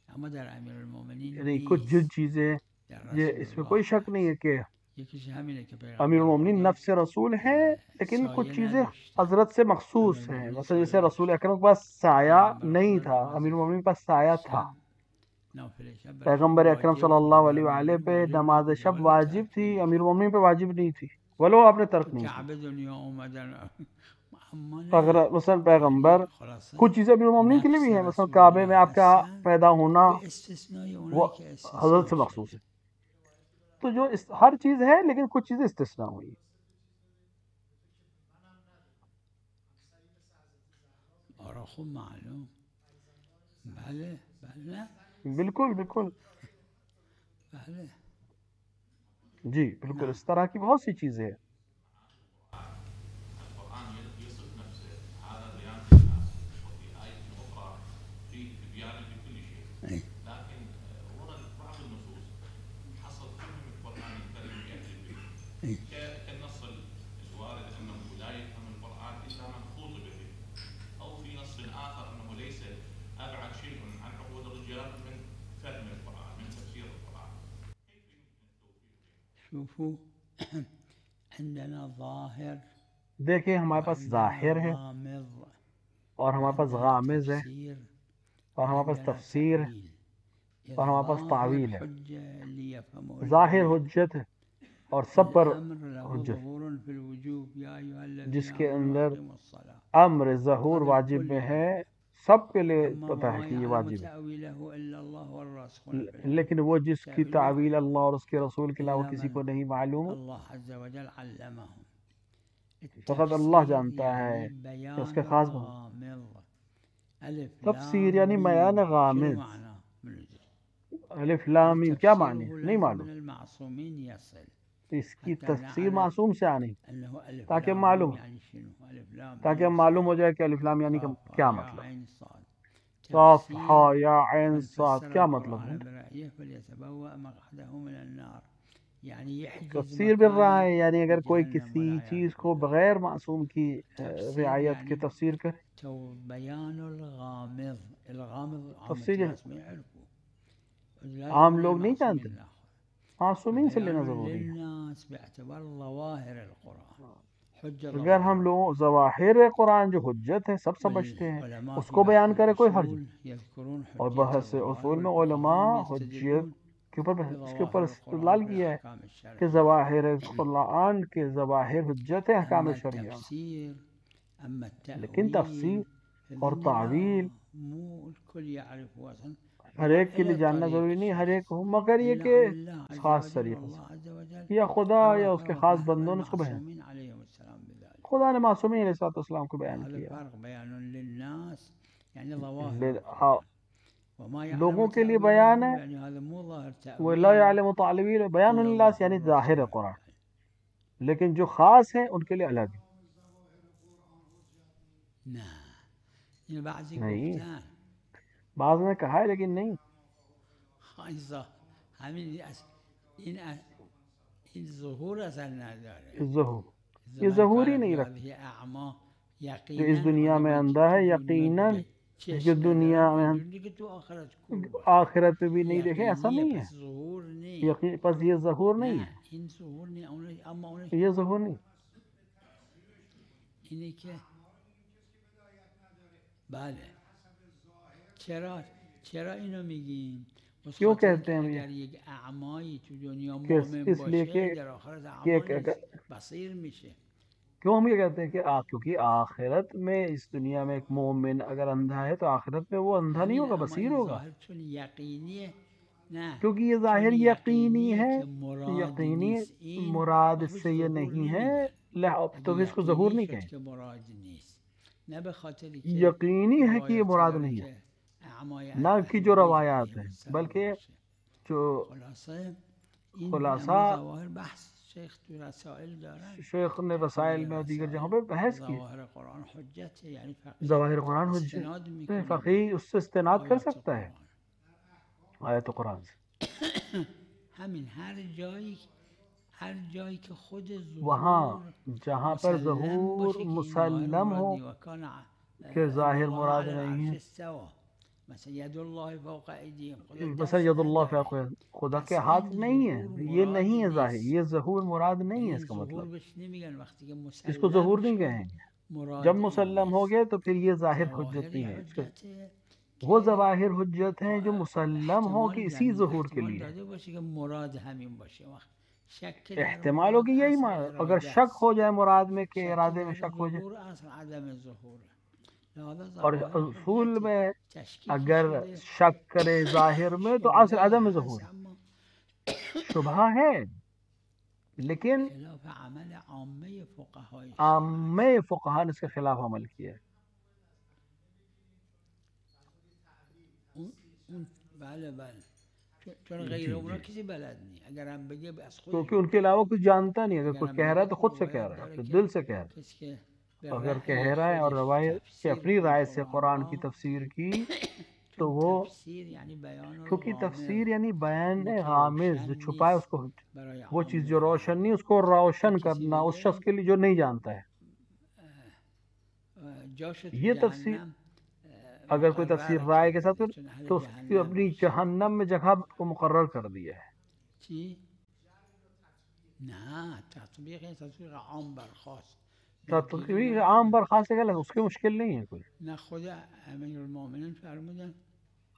[SPEAKER 4] اما در امیرالمؤمنین
[SPEAKER 2] یعنی کچھ جن
[SPEAKER 4] نیست،
[SPEAKER 2] چیزیں
[SPEAKER 4] در
[SPEAKER 2] یہ
[SPEAKER 4] رسول
[SPEAKER 2] اس میں
[SPEAKER 4] الله
[SPEAKER 2] کوئی شک
[SPEAKER 4] هست.
[SPEAKER 2] نہیں ہے کہ
[SPEAKER 4] یکیش همینه که
[SPEAKER 2] امیر
[SPEAKER 4] پیغمبر
[SPEAKER 2] المومنین
[SPEAKER 4] خدا
[SPEAKER 2] نفس رسول ہیں، لیکن کچھ
[SPEAKER 4] سایه
[SPEAKER 2] چیزیں
[SPEAKER 4] نداشتن.
[SPEAKER 2] حضرت سے مخصوص ہیں.
[SPEAKER 4] امیرالمؤمنین
[SPEAKER 2] مثلا جیسے
[SPEAKER 4] سایه
[SPEAKER 2] رسول
[SPEAKER 4] داشتن.
[SPEAKER 2] اکرم کے پاس سایہ
[SPEAKER 4] پیغمبر
[SPEAKER 2] نہیں
[SPEAKER 4] خدا
[SPEAKER 2] تھا،
[SPEAKER 4] نماز
[SPEAKER 2] امیر المومنین کے پاس سایہ تھا.
[SPEAKER 4] شب نافله شب برش
[SPEAKER 2] پیغمبر اکرم صلی
[SPEAKER 4] واجب
[SPEAKER 2] اللہ
[SPEAKER 4] بود،
[SPEAKER 2] علیہ وآلہ
[SPEAKER 4] امیرالمؤمنین
[SPEAKER 2] پہ
[SPEAKER 4] واجب
[SPEAKER 2] نماز
[SPEAKER 4] نبود
[SPEAKER 2] شب
[SPEAKER 4] ولو
[SPEAKER 2] واجب تھی،
[SPEAKER 4] تأخیر.
[SPEAKER 2] امیر المومنین پہ واجب نہیں تھی، ولو آپ نے ترک
[SPEAKER 4] تو
[SPEAKER 2] نہیں کی.
[SPEAKER 4] کعبه دنیا اومدن اما
[SPEAKER 2] اگر
[SPEAKER 4] نه.
[SPEAKER 2] مثلا پیغمبر
[SPEAKER 4] یعنی خلاصه
[SPEAKER 2] کچھ چیزیں امیر المومنین کے لیے
[SPEAKER 4] نفس
[SPEAKER 2] بھی ہیں، مثلا
[SPEAKER 4] رسول
[SPEAKER 2] کعبے میں
[SPEAKER 4] الله
[SPEAKER 2] آپ کا
[SPEAKER 4] هستن
[SPEAKER 2] پیدا ہونا
[SPEAKER 4] به استثنای
[SPEAKER 2] وہ
[SPEAKER 4] اونایی که
[SPEAKER 2] حضرت سے
[SPEAKER 4] استثناء
[SPEAKER 2] مخصوص
[SPEAKER 4] شده.
[SPEAKER 2] ہے. تو جو ہر چیز ہے لیکن کچھ چیزیں استثناء ہوئی.
[SPEAKER 4] آره خوب معلوم. بله بله
[SPEAKER 2] بالکل بالکل
[SPEAKER 4] بله.
[SPEAKER 2] جی بالکل اس طرح کی بہت سی چیزیں ہیں.
[SPEAKER 8] القرآن يصف نفسه هذا بيان في وفي آية أخرى في بيان في كل شيء،
[SPEAKER 4] أي.
[SPEAKER 8] لكن ورد بعض النصوص حصل فهم القرآن الكريم يأتي به
[SPEAKER 4] أي.
[SPEAKER 8] كالنص الوارد أنه لا يفهم القرآن إلا من خوطب به، أو في نص آخر أنه ليس أبعد شيء عن عقول الرجال من فهم القرآن، من تفسير القرآن. كيف يمكن التوفيق؟
[SPEAKER 4] شوفوا عندنا ظاهر
[SPEAKER 2] دیکھیں ہمارے پاس ظاہر ہے
[SPEAKER 4] غامض
[SPEAKER 2] اور ہمارے پاس
[SPEAKER 4] عندنا
[SPEAKER 2] غامض ہے
[SPEAKER 4] تفسیر
[SPEAKER 2] اور ہمارے پاس
[SPEAKER 4] عندنا
[SPEAKER 2] تفسیر ہے
[SPEAKER 4] تأویل.
[SPEAKER 2] اور ہمارے پاس
[SPEAKER 4] الظاهر
[SPEAKER 2] تعویل ہے.
[SPEAKER 4] حجة ليفهمه
[SPEAKER 2] ظاہر
[SPEAKER 4] الجميع.
[SPEAKER 2] حجت ہے اور سب پر
[SPEAKER 4] الأمر له
[SPEAKER 2] حجت،
[SPEAKER 4] ظهور في الوجوب يا أيها الذين
[SPEAKER 2] جس کے
[SPEAKER 4] آمنوا
[SPEAKER 2] اندر
[SPEAKER 4] أقيموا الصلاة.
[SPEAKER 2] امر ظہور واجب میں ہے، سب کے لیے
[SPEAKER 4] أما
[SPEAKER 2] پتہ ہے
[SPEAKER 4] ما
[SPEAKER 2] کہ یہ
[SPEAKER 4] يعلم
[SPEAKER 2] واجب ہے.
[SPEAKER 4] تأويله إلا الله والراسخون في العلم.
[SPEAKER 2] لیکن وہ جس کی
[SPEAKER 4] تأویل
[SPEAKER 2] تعویل اللہ اور اس کے رسول کے علاوہ
[SPEAKER 4] إلا
[SPEAKER 2] کسی
[SPEAKER 4] من
[SPEAKER 2] کو نہیں معلوم،
[SPEAKER 4] الله عز وجل علمهم.
[SPEAKER 2] فقط اللہ
[SPEAKER 4] التفسير
[SPEAKER 2] جانتا ہے
[SPEAKER 4] يعني
[SPEAKER 2] کہ اس کے
[SPEAKER 4] بيان
[SPEAKER 2] خاص
[SPEAKER 4] الغامض. ألف
[SPEAKER 2] تفسیر
[SPEAKER 4] لام
[SPEAKER 2] یعنی
[SPEAKER 4] میم.
[SPEAKER 2] بیان
[SPEAKER 4] شنو
[SPEAKER 2] غامض.
[SPEAKER 4] معناه؟
[SPEAKER 2] الف لام میم کیا معنی
[SPEAKER 4] تفسيره
[SPEAKER 2] نہیں
[SPEAKER 4] لازم
[SPEAKER 2] معلوم.
[SPEAKER 4] من المعصومين يصل
[SPEAKER 2] اس کی
[SPEAKER 4] حتى
[SPEAKER 2] تفسیر
[SPEAKER 4] نعرف
[SPEAKER 2] معصوم سے آنی
[SPEAKER 4] أنه ألف
[SPEAKER 2] تاکہ
[SPEAKER 4] لام
[SPEAKER 2] معلوم
[SPEAKER 4] میم يعني شنو. ألف لام
[SPEAKER 2] تاکہ
[SPEAKER 4] میم
[SPEAKER 2] معلوم ہو جائے کہ الف لام یعنی
[SPEAKER 4] قاف
[SPEAKER 2] کیا
[SPEAKER 4] يا
[SPEAKER 2] مطلب.
[SPEAKER 4] عين صاد.
[SPEAKER 2] صاف
[SPEAKER 4] تفسير
[SPEAKER 2] ہا یا عین
[SPEAKER 4] من
[SPEAKER 2] صاد
[SPEAKER 4] فسر
[SPEAKER 2] کیا مطلب ہے.
[SPEAKER 4] القرآن برأيه فليتبوأ مقعده من النار. يعني يحجز
[SPEAKER 2] تفسیر بن رہا ہے
[SPEAKER 4] مكانه
[SPEAKER 2] یعنی اگر کوئی
[SPEAKER 4] بجهنم
[SPEAKER 2] کسی
[SPEAKER 4] والعياذ
[SPEAKER 2] چیز کو
[SPEAKER 4] بالله.
[SPEAKER 2] بغیر معصوم کی
[SPEAKER 4] تفسیر
[SPEAKER 2] رعایت کے
[SPEAKER 4] یعنی
[SPEAKER 2] تفسیر کرے.
[SPEAKER 4] بيان الغامض. الغامض
[SPEAKER 2] تفسیر
[SPEAKER 4] عامة الناس ما يعرفوا. لازم
[SPEAKER 2] عام
[SPEAKER 4] من
[SPEAKER 2] لوگ نہیں
[SPEAKER 4] المعصومين
[SPEAKER 2] جانتے،
[SPEAKER 4] ناخذ.
[SPEAKER 2] معصومین سے لینا
[SPEAKER 4] بيان
[SPEAKER 2] ضروری ہے.
[SPEAKER 4] للناس باعتبار ظواهر القرآن. حجة
[SPEAKER 2] اگر ہم
[SPEAKER 4] ظواهر
[SPEAKER 2] لوگوں ظواہر قرآن جو حجت ہے سب سمجھتے ہیں
[SPEAKER 4] والعلماء
[SPEAKER 2] اس
[SPEAKER 4] في
[SPEAKER 2] کو
[SPEAKER 4] بحث
[SPEAKER 2] بیان کرے کوئی حرج نہیں.
[SPEAKER 4] الأصول يذكرون
[SPEAKER 2] اور
[SPEAKER 4] حجية
[SPEAKER 2] بحث
[SPEAKER 4] الظواهر
[SPEAKER 2] اصول میں
[SPEAKER 4] والفقهاء
[SPEAKER 2] علماء حجت
[SPEAKER 4] يستدلون
[SPEAKER 2] کے اوپر اس کے اوپر
[SPEAKER 4] بظواهر
[SPEAKER 2] استدلال
[SPEAKER 4] القرآن في
[SPEAKER 2] کیا ہے
[SPEAKER 4] الأحكام
[SPEAKER 2] کہ
[SPEAKER 4] الشرعية.
[SPEAKER 2] ظواہر قرآن کے ظواہر حجت ہے احکام
[SPEAKER 4] أما
[SPEAKER 2] شریعہ.
[SPEAKER 4] التفسير أما
[SPEAKER 2] لیکن تفسیر
[SPEAKER 4] التأويل
[SPEAKER 2] اور
[SPEAKER 4] هذين
[SPEAKER 2] تعویل
[SPEAKER 4] لا مو الكل يعرفه أصلا.
[SPEAKER 2] ہر ایک کے لیے جاننا ضروری نہیں، ہر ایک ہو، مگر یہ
[SPEAKER 4] إلا
[SPEAKER 2] کہ
[SPEAKER 4] عن الله عز
[SPEAKER 2] خاص
[SPEAKER 4] وجل
[SPEAKER 2] طریقے
[SPEAKER 4] والله
[SPEAKER 2] سے
[SPEAKER 4] عز وجل
[SPEAKER 2] یا خدا یا اس
[SPEAKER 4] عرف
[SPEAKER 2] کے خاص
[SPEAKER 4] وفهم
[SPEAKER 2] بندوں نے اس کو بیان.
[SPEAKER 4] المعصومين عليهم السلام بذلك.
[SPEAKER 2] خدا نے معصومین علیہ السلام کو بیان
[SPEAKER 4] هذا
[SPEAKER 2] کیا.
[SPEAKER 4] فرق بيان للناس يعني ظواهر وما
[SPEAKER 2] لوگوں
[SPEAKER 4] يعلم
[SPEAKER 2] کے لیے
[SPEAKER 4] تأويله
[SPEAKER 2] بیان ہے،
[SPEAKER 4] يعني هذا مو ظاهر
[SPEAKER 2] وہ لا
[SPEAKER 4] تأويل
[SPEAKER 2] يعلم تعلویل بیان
[SPEAKER 4] إلا
[SPEAKER 2] للناس
[SPEAKER 4] الله
[SPEAKER 2] یعنی ظاہر
[SPEAKER 4] والرسول.
[SPEAKER 2] قرآن، لیکن جو خاص ہیں ان کے لیے الگ.
[SPEAKER 4] نه این بعضی
[SPEAKER 2] نہیں،
[SPEAKER 4] گفتن
[SPEAKER 2] بعض نے کہا ہے لیکن نہیں.
[SPEAKER 4] همین این ظهور اصلا نداره.
[SPEAKER 2] ظہور یہ ظہور ہی نہیں رکھتا.
[SPEAKER 4] رکھتا اعما
[SPEAKER 2] جو
[SPEAKER 4] یقینا
[SPEAKER 2] اس دنیا میں اندھا ہے، یقیناً جو دنیا میں
[SPEAKER 4] کہ تو آخرت کو
[SPEAKER 2] آخرت میں بھی نہیں دیکھے، ایسا نہیں ہے.
[SPEAKER 4] ظهور نہیں.
[SPEAKER 2] یقین پس یہ ظہور نہیں ہے،
[SPEAKER 4] این ظهور نہیں. اما اونش
[SPEAKER 2] یہ ظہور نہیں.
[SPEAKER 4] اینه که بله چرا اینو میگیم؟
[SPEAKER 2] کیوں کہتے ہیں ہم
[SPEAKER 4] اگر
[SPEAKER 2] یہ
[SPEAKER 4] یک اعمایی تو دنیا
[SPEAKER 2] کہ
[SPEAKER 4] مؤمن
[SPEAKER 2] اس لیے
[SPEAKER 4] باشه
[SPEAKER 2] کہ
[SPEAKER 4] در آخرت
[SPEAKER 2] کہ
[SPEAKER 4] اعما نیست، بصیر میشه.
[SPEAKER 2] کیوں ہم یہ کہتے ہیں کہ کیونکہ آخرت میں اس دنیا میں ایک مومن اگر اندھا ہے تو آخرت میں وہ اندھا نہیں ہوگا، بصیر ہوگا،
[SPEAKER 4] چون یقینیه نه
[SPEAKER 2] کیونکہ یہ ظاہر
[SPEAKER 4] چون
[SPEAKER 2] یقینی ہے،
[SPEAKER 4] که مراد
[SPEAKER 2] یقینی
[SPEAKER 4] نیست این
[SPEAKER 2] مراد اس
[SPEAKER 4] بهش
[SPEAKER 2] سے یہ
[SPEAKER 4] ظهور
[SPEAKER 2] نہیں ہے،
[SPEAKER 4] نمیگن
[SPEAKER 2] تو
[SPEAKER 4] اگه
[SPEAKER 2] اس کو ظہور
[SPEAKER 4] یقینی
[SPEAKER 2] نہیں
[SPEAKER 4] شد
[SPEAKER 2] کہیں،
[SPEAKER 4] که مراد نیست نه به خاطری که
[SPEAKER 2] یقینی ہے کہ یہ
[SPEAKER 4] روایتی
[SPEAKER 2] مراد
[SPEAKER 4] داره
[SPEAKER 2] نہیں ہے،
[SPEAKER 4] که اعمای
[SPEAKER 2] نہ
[SPEAKER 4] اهل
[SPEAKER 2] کہ جو
[SPEAKER 4] بیت
[SPEAKER 2] روایات
[SPEAKER 4] علیهم
[SPEAKER 2] ہیں،
[SPEAKER 4] السلام
[SPEAKER 2] بلکہ
[SPEAKER 4] باشه
[SPEAKER 2] جو
[SPEAKER 4] خلاصه این
[SPEAKER 2] خلاصہ
[SPEAKER 4] اما ظواهر بحث شیخ تو رسائل دارن
[SPEAKER 2] شیخ نے رسائل میں اور دیگر جگہوں پہ بحث کی،
[SPEAKER 4] ظواهر قرآن حجت یعنی فقیه
[SPEAKER 2] ظواہر قرآن
[SPEAKER 4] استناد
[SPEAKER 2] حجت
[SPEAKER 4] میکنه
[SPEAKER 2] فقیہ اس سے استناد کر
[SPEAKER 4] آیات
[SPEAKER 2] سکتا ہے
[SPEAKER 4] قرآن
[SPEAKER 2] آیت قرآن سے،
[SPEAKER 4] همین هر جایی که خود
[SPEAKER 2] وہاں
[SPEAKER 4] ظهور
[SPEAKER 2] جہاں پر
[SPEAKER 4] مسلم
[SPEAKER 2] ظہور
[SPEAKER 4] باشه که این ظاهر
[SPEAKER 2] مسلم
[SPEAKER 4] مراد
[SPEAKER 2] ہو
[SPEAKER 4] نی و کان
[SPEAKER 2] کہ
[SPEAKER 4] ان
[SPEAKER 2] ظاہر
[SPEAKER 4] الله
[SPEAKER 2] مراد
[SPEAKER 4] علی
[SPEAKER 2] نہیں
[SPEAKER 4] العرش
[SPEAKER 2] ہے،
[SPEAKER 4] استوى مثلا ید الله فوق ایدیهم خدا
[SPEAKER 2] مثلا
[SPEAKER 4] دست
[SPEAKER 2] ید اللہ
[SPEAKER 4] نداره
[SPEAKER 2] فوق خدا
[SPEAKER 4] پس
[SPEAKER 2] کے ہاتھ
[SPEAKER 4] این
[SPEAKER 2] نہیں
[SPEAKER 4] ظهور
[SPEAKER 2] ہے، یہ
[SPEAKER 4] مراد
[SPEAKER 2] نہیں ہے ظاہر،
[SPEAKER 4] نیست
[SPEAKER 2] یہ ظہور مراد نہیں
[SPEAKER 4] یعنی
[SPEAKER 2] ہے،
[SPEAKER 4] این
[SPEAKER 2] اس کا
[SPEAKER 4] ظهور
[SPEAKER 2] مطلب
[SPEAKER 4] بهش نمیگن وقتی که
[SPEAKER 2] اس کو ظہور
[SPEAKER 4] مسلم
[SPEAKER 2] نہیں
[SPEAKER 4] شد
[SPEAKER 2] کہیں گے،
[SPEAKER 4] مراد
[SPEAKER 2] جب
[SPEAKER 4] این
[SPEAKER 2] مسلم ہو
[SPEAKER 4] نیست
[SPEAKER 2] گئے تو پھر یہ ظاہر حجت
[SPEAKER 4] ظواهری
[SPEAKER 2] نہیں ہے، اس کا
[SPEAKER 4] حجته
[SPEAKER 2] وہ
[SPEAKER 4] که
[SPEAKER 2] ظواہر حجت ہیں جو مسلم ہو کہ اسی ظہور کے
[SPEAKER 4] احتمال
[SPEAKER 2] لیے،
[SPEAKER 4] داده باشه که مراد همین باشه وقت شک در
[SPEAKER 2] احتمال ہو
[SPEAKER 4] مراد
[SPEAKER 2] کہ یہی
[SPEAKER 4] اصل
[SPEAKER 2] معنی، اگر
[SPEAKER 4] اراده
[SPEAKER 2] شک
[SPEAKER 4] است
[SPEAKER 2] ہو جائے مراد میں کہ
[SPEAKER 4] شک
[SPEAKER 2] ارادے میں
[SPEAKER 4] در
[SPEAKER 2] شک ہو جائے،
[SPEAKER 4] ظهور اصل عدم ظهوره لہذا
[SPEAKER 2] اور
[SPEAKER 4] ظواهر
[SPEAKER 2] اصول
[SPEAKER 4] حجته
[SPEAKER 2] میں
[SPEAKER 4] تشکیکی
[SPEAKER 2] اگر
[SPEAKER 4] شده
[SPEAKER 2] شک کرے ظاہر میں تو اصل
[SPEAKER 4] شبهه
[SPEAKER 2] عدم ظہور
[SPEAKER 4] هست
[SPEAKER 2] ہے،
[SPEAKER 4] اما
[SPEAKER 2] شبہ ہے لیکن
[SPEAKER 4] خلاف عمل عامه فقهای شیعه
[SPEAKER 2] عامہ فقہا نے اس کے خلاف عمل کیا ہے،
[SPEAKER 4] اون بله چون غیر
[SPEAKER 2] جی
[SPEAKER 4] اونا
[SPEAKER 2] جی،
[SPEAKER 4] کسی بلد نی اگر هم بگه از خودش
[SPEAKER 2] کیونکہ ان کے
[SPEAKER 4] بگه
[SPEAKER 2] علاوہ کچھ جانتا نہیں، اگر
[SPEAKER 4] اگر
[SPEAKER 2] کوئی
[SPEAKER 4] هم
[SPEAKER 2] کہہ رہا
[SPEAKER 4] بگه
[SPEAKER 2] ہے تو
[SPEAKER 4] خب
[SPEAKER 2] خود سے کہہ
[SPEAKER 4] روایت
[SPEAKER 2] رہا ہے،
[SPEAKER 4] داره
[SPEAKER 2] تو
[SPEAKER 4] که
[SPEAKER 2] دل سے کہہ رہا ہے،
[SPEAKER 4] کسی که به
[SPEAKER 2] اگر کہہ
[SPEAKER 4] رأی
[SPEAKER 2] رہا ہے اور
[SPEAKER 4] خودش
[SPEAKER 2] روایت کہ
[SPEAKER 4] تفسیر
[SPEAKER 2] اپنی
[SPEAKER 4] کنه
[SPEAKER 2] رائے سے قرآن کی
[SPEAKER 4] را
[SPEAKER 2] تفسیر کی تو
[SPEAKER 4] چون
[SPEAKER 2] وہ،
[SPEAKER 4] تفسیر یعنی بیان
[SPEAKER 2] کیونکہ
[SPEAKER 4] الغامر
[SPEAKER 2] تفسیر یعنی بیان
[SPEAKER 4] اونی که
[SPEAKER 2] غامض،
[SPEAKER 4] روشن
[SPEAKER 2] جو چھپائے اس
[SPEAKER 4] نیست
[SPEAKER 2] کو،
[SPEAKER 4] برای
[SPEAKER 2] وہ چیز جو
[SPEAKER 4] عامه
[SPEAKER 2] روشن نہیں
[SPEAKER 4] مردم
[SPEAKER 2] اس کو
[SPEAKER 4] یا
[SPEAKER 2] روشن
[SPEAKER 4] کسی
[SPEAKER 2] کرنا اس شخص
[SPEAKER 4] بگه
[SPEAKER 2] کے لیے جو نہیں جانتا ہے،
[SPEAKER 4] جاشو تو
[SPEAKER 2] یہ تفسیر
[SPEAKER 4] جهنم
[SPEAKER 2] اگر کوئی تفسیر
[SPEAKER 4] مقرر
[SPEAKER 2] رائے کے ساتھ
[SPEAKER 4] کرده
[SPEAKER 2] پھر
[SPEAKER 4] چون اهل
[SPEAKER 2] تو اس کی
[SPEAKER 4] جهنم
[SPEAKER 2] اپنی
[SPEAKER 4] میشه
[SPEAKER 2] جہنم میں جگہ کو مقرر کر دیا ہے،
[SPEAKER 4] چی؟ نه تطبیق این تطبیق عام بر خاص درگیری
[SPEAKER 2] تطبیق
[SPEAKER 4] نداره
[SPEAKER 2] عام برخاست غلط، اس کی مشکل نہیں ہے کوئی،
[SPEAKER 4] نه خود امیر المؤمنین فرمودن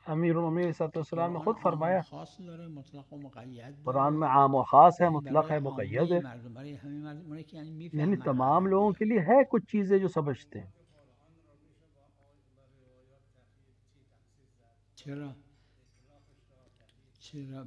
[SPEAKER 2] امیر المومنین صلی اللہ
[SPEAKER 4] که
[SPEAKER 2] علیہ وسلم نے
[SPEAKER 4] قرآن
[SPEAKER 2] خود
[SPEAKER 4] عام و
[SPEAKER 2] فرمایا
[SPEAKER 4] خاص داره مطلق و مقید
[SPEAKER 2] قرآن
[SPEAKER 4] داره
[SPEAKER 2] میں عام و خاص ہے،
[SPEAKER 4] یعنی
[SPEAKER 2] مطلق
[SPEAKER 4] برای
[SPEAKER 2] ہے، مقید
[SPEAKER 4] عامه
[SPEAKER 2] ہے،
[SPEAKER 4] مردم برای همه مردم اونایی که یعنی
[SPEAKER 2] یعنی
[SPEAKER 4] میفهمن
[SPEAKER 2] تمام لوگوں
[SPEAKER 4] عربی
[SPEAKER 2] کے لیے ہے کچھ چیزیں جو سمجھتے ہیں،
[SPEAKER 4] چرا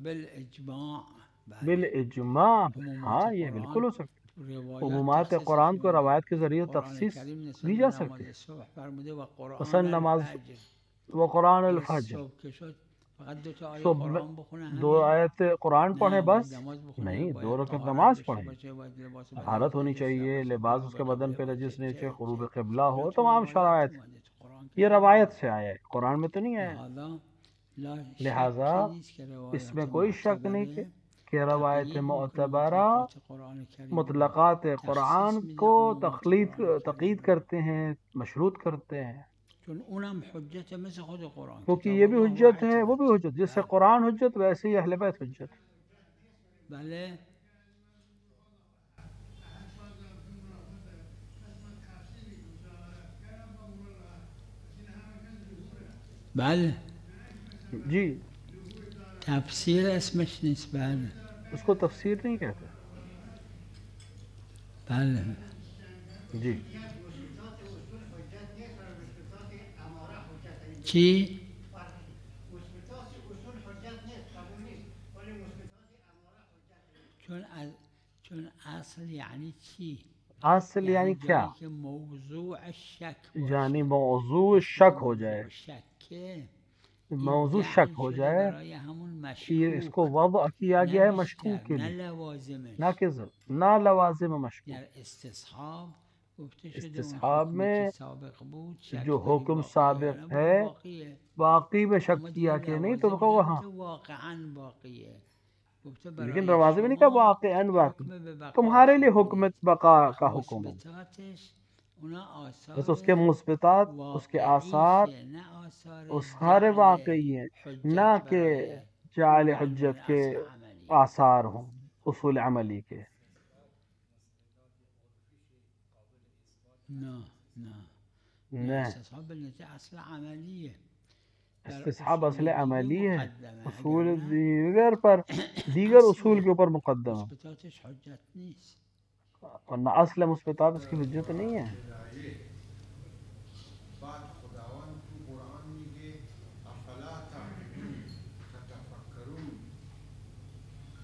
[SPEAKER 4] بالاجماع بله
[SPEAKER 2] بالاجماع،
[SPEAKER 4] عمومات
[SPEAKER 2] ہاں یہ
[SPEAKER 4] قرآن
[SPEAKER 2] بالکل ہو سکتا
[SPEAKER 4] تو
[SPEAKER 2] ہے،
[SPEAKER 4] روایات
[SPEAKER 2] عمومات
[SPEAKER 4] تخصیصش
[SPEAKER 2] قرآن کو
[SPEAKER 4] اومده
[SPEAKER 2] روایت کے ذریعے
[SPEAKER 4] قرآن
[SPEAKER 2] تخصیص
[SPEAKER 4] کریم نسبت
[SPEAKER 2] دی
[SPEAKER 4] به
[SPEAKER 2] جا سکتی
[SPEAKER 4] نماز
[SPEAKER 2] ہے،
[SPEAKER 4] صبح فرموده و قرآن
[SPEAKER 2] مثلا نماز
[SPEAKER 4] الفجر
[SPEAKER 2] و قرآن
[SPEAKER 4] اگه
[SPEAKER 2] الفجر،
[SPEAKER 4] صبح که شد فقط 2 تا آیه
[SPEAKER 2] صبح میں
[SPEAKER 4] قرآن بخونه
[SPEAKER 2] 2
[SPEAKER 4] همین
[SPEAKER 2] آیت قرآن پڑھیں
[SPEAKER 4] نه باید
[SPEAKER 2] بس،
[SPEAKER 4] نماز بخونه
[SPEAKER 2] نہیں 2
[SPEAKER 4] باید
[SPEAKER 2] رکعت
[SPEAKER 4] طهارت
[SPEAKER 2] نماز
[SPEAKER 4] داشته
[SPEAKER 2] پڑھیں،
[SPEAKER 4] باشه باید لباس
[SPEAKER 2] طہارت
[SPEAKER 4] بدنش
[SPEAKER 2] ہونی
[SPEAKER 4] نجس
[SPEAKER 2] چاہیے،
[SPEAKER 4] نباشه
[SPEAKER 2] لباس
[SPEAKER 4] قلوب
[SPEAKER 2] اس کے بدن
[SPEAKER 4] قبله
[SPEAKER 2] پہ
[SPEAKER 4] باشه
[SPEAKER 2] نجس نہیں چاہیے، غروب
[SPEAKER 4] چه
[SPEAKER 2] قبلہ
[SPEAKER 4] اینا
[SPEAKER 2] ہو،
[SPEAKER 4] تو
[SPEAKER 2] تمام
[SPEAKER 4] روایات
[SPEAKER 2] شرائط،
[SPEAKER 4] اومده تو قرآن که
[SPEAKER 2] یہ روایت
[SPEAKER 4] نیومده
[SPEAKER 2] سے آیا ہے، قرآن میں تو نہیں آیا،
[SPEAKER 4] لہذا لا
[SPEAKER 2] لہذا
[SPEAKER 4] شکی نیست که
[SPEAKER 2] اس میں
[SPEAKER 4] روایات
[SPEAKER 2] کوئی شک نہیں
[SPEAKER 4] معتبره
[SPEAKER 2] کہ روایت
[SPEAKER 4] تقیید میکنه
[SPEAKER 2] معتبرہ
[SPEAKER 4] مطلقات قرآن کریم رو
[SPEAKER 2] مطلقات
[SPEAKER 4] تخصیص
[SPEAKER 2] قرآن
[SPEAKER 4] میده
[SPEAKER 2] کو
[SPEAKER 4] عمومات قرآن
[SPEAKER 2] تقید
[SPEAKER 4] کریم رو
[SPEAKER 2] کرتے ہیں، مشروط کرتے ہیں،
[SPEAKER 4] چون اونم حجت مثل خود قرآن
[SPEAKER 2] کیونکہ
[SPEAKER 4] کتاب
[SPEAKER 2] یہ بھی
[SPEAKER 4] الله
[SPEAKER 2] حجت
[SPEAKER 4] وحی
[SPEAKER 2] ہے وہ بھی
[SPEAKER 4] توجه
[SPEAKER 2] حجت، جس سے
[SPEAKER 4] بله
[SPEAKER 2] قرآن حجت ویسے ہی اہل بیت حجت،
[SPEAKER 4] بله بله
[SPEAKER 2] جی
[SPEAKER 4] تفسیر اسمش نیست بله
[SPEAKER 2] اس کو تفسیر نہیں کہتے،
[SPEAKER 4] بله
[SPEAKER 2] جی
[SPEAKER 4] چی؟ چون اصل یعنی چی؟
[SPEAKER 2] اصل یعنی کیا؟
[SPEAKER 4] جایی که موضوع شک باشه
[SPEAKER 2] یعنی موضوع
[SPEAKER 4] وقتی که
[SPEAKER 2] شک ہو جائے،
[SPEAKER 4] موضوع شکه
[SPEAKER 2] موضوع
[SPEAKER 4] این
[SPEAKER 2] شک
[SPEAKER 4] جعل
[SPEAKER 2] ہو
[SPEAKER 4] شده
[SPEAKER 2] جائے
[SPEAKER 4] برای همون
[SPEAKER 2] کہ اس کو
[SPEAKER 4] مشکوک
[SPEAKER 2] وضع کیا
[SPEAKER 4] نه
[SPEAKER 2] گیا ہے
[SPEAKER 4] بیشتر
[SPEAKER 2] مشکوک کے
[SPEAKER 4] نه
[SPEAKER 2] لیے،
[SPEAKER 4] لوازمش
[SPEAKER 2] نہ کہ نہ لوازم مشکوک،
[SPEAKER 4] در استصحاب گفته شده اون
[SPEAKER 2] استصحاب
[SPEAKER 4] حکمی
[SPEAKER 2] میں
[SPEAKER 4] که سابق بود شک
[SPEAKER 2] جو
[SPEAKER 4] داری
[SPEAKER 2] حکم
[SPEAKER 4] باقیه یا
[SPEAKER 2] سابق
[SPEAKER 4] نه
[SPEAKER 2] ہے
[SPEAKER 4] بگو باقیه
[SPEAKER 2] واقعی میں شک
[SPEAKER 4] اما
[SPEAKER 2] کیا
[SPEAKER 4] دیگه
[SPEAKER 2] کہ نہیں تو
[SPEAKER 4] لوازم
[SPEAKER 2] وہاں،
[SPEAKER 4] نگفته واقعا باقیه گفته
[SPEAKER 2] لیکن
[SPEAKER 4] برای
[SPEAKER 2] روازم نہیں کہا
[SPEAKER 4] شما
[SPEAKER 2] واقعا واقعی،
[SPEAKER 4] حکم به بقاش
[SPEAKER 2] تمہارے لیے حکم
[SPEAKER 4] میکنید
[SPEAKER 2] بقا
[SPEAKER 4] و
[SPEAKER 2] کا حکم ہے،
[SPEAKER 4] مثبتاتش اونا
[SPEAKER 2] بس
[SPEAKER 4] آثار
[SPEAKER 2] اس کے مثبتات، اس کے آثار،
[SPEAKER 4] واقعیشه نه آثار
[SPEAKER 2] اس سارے
[SPEAKER 4] جعل
[SPEAKER 2] واقعی ہیں، نہ
[SPEAKER 4] حجت
[SPEAKER 2] کہ
[SPEAKER 4] برای
[SPEAKER 2] جعل
[SPEAKER 4] اون به عنوان
[SPEAKER 2] حجت کے
[SPEAKER 4] اصل عملی
[SPEAKER 2] آثار ہوں اصول عملی کے،
[SPEAKER 4] نه نه
[SPEAKER 2] نہ
[SPEAKER 4] استصحاب بالنسبه اصل عملیه در
[SPEAKER 2] استصحاب
[SPEAKER 4] اصول
[SPEAKER 2] اصل
[SPEAKER 4] دیگه
[SPEAKER 2] عملی ہے،
[SPEAKER 4] مقدمه
[SPEAKER 2] اصول
[SPEAKER 4] اگر نه
[SPEAKER 2] دیگر پر دیگر اصول کے اوپر مقدم ہے،
[SPEAKER 4] مثبتاتش حجت نیست
[SPEAKER 2] ورنہ اصل مثبتات اس کی حجت نہیں ہے.
[SPEAKER 5] بعد خداوند تو قرآن میگه افلا تعقلون تتفکرون.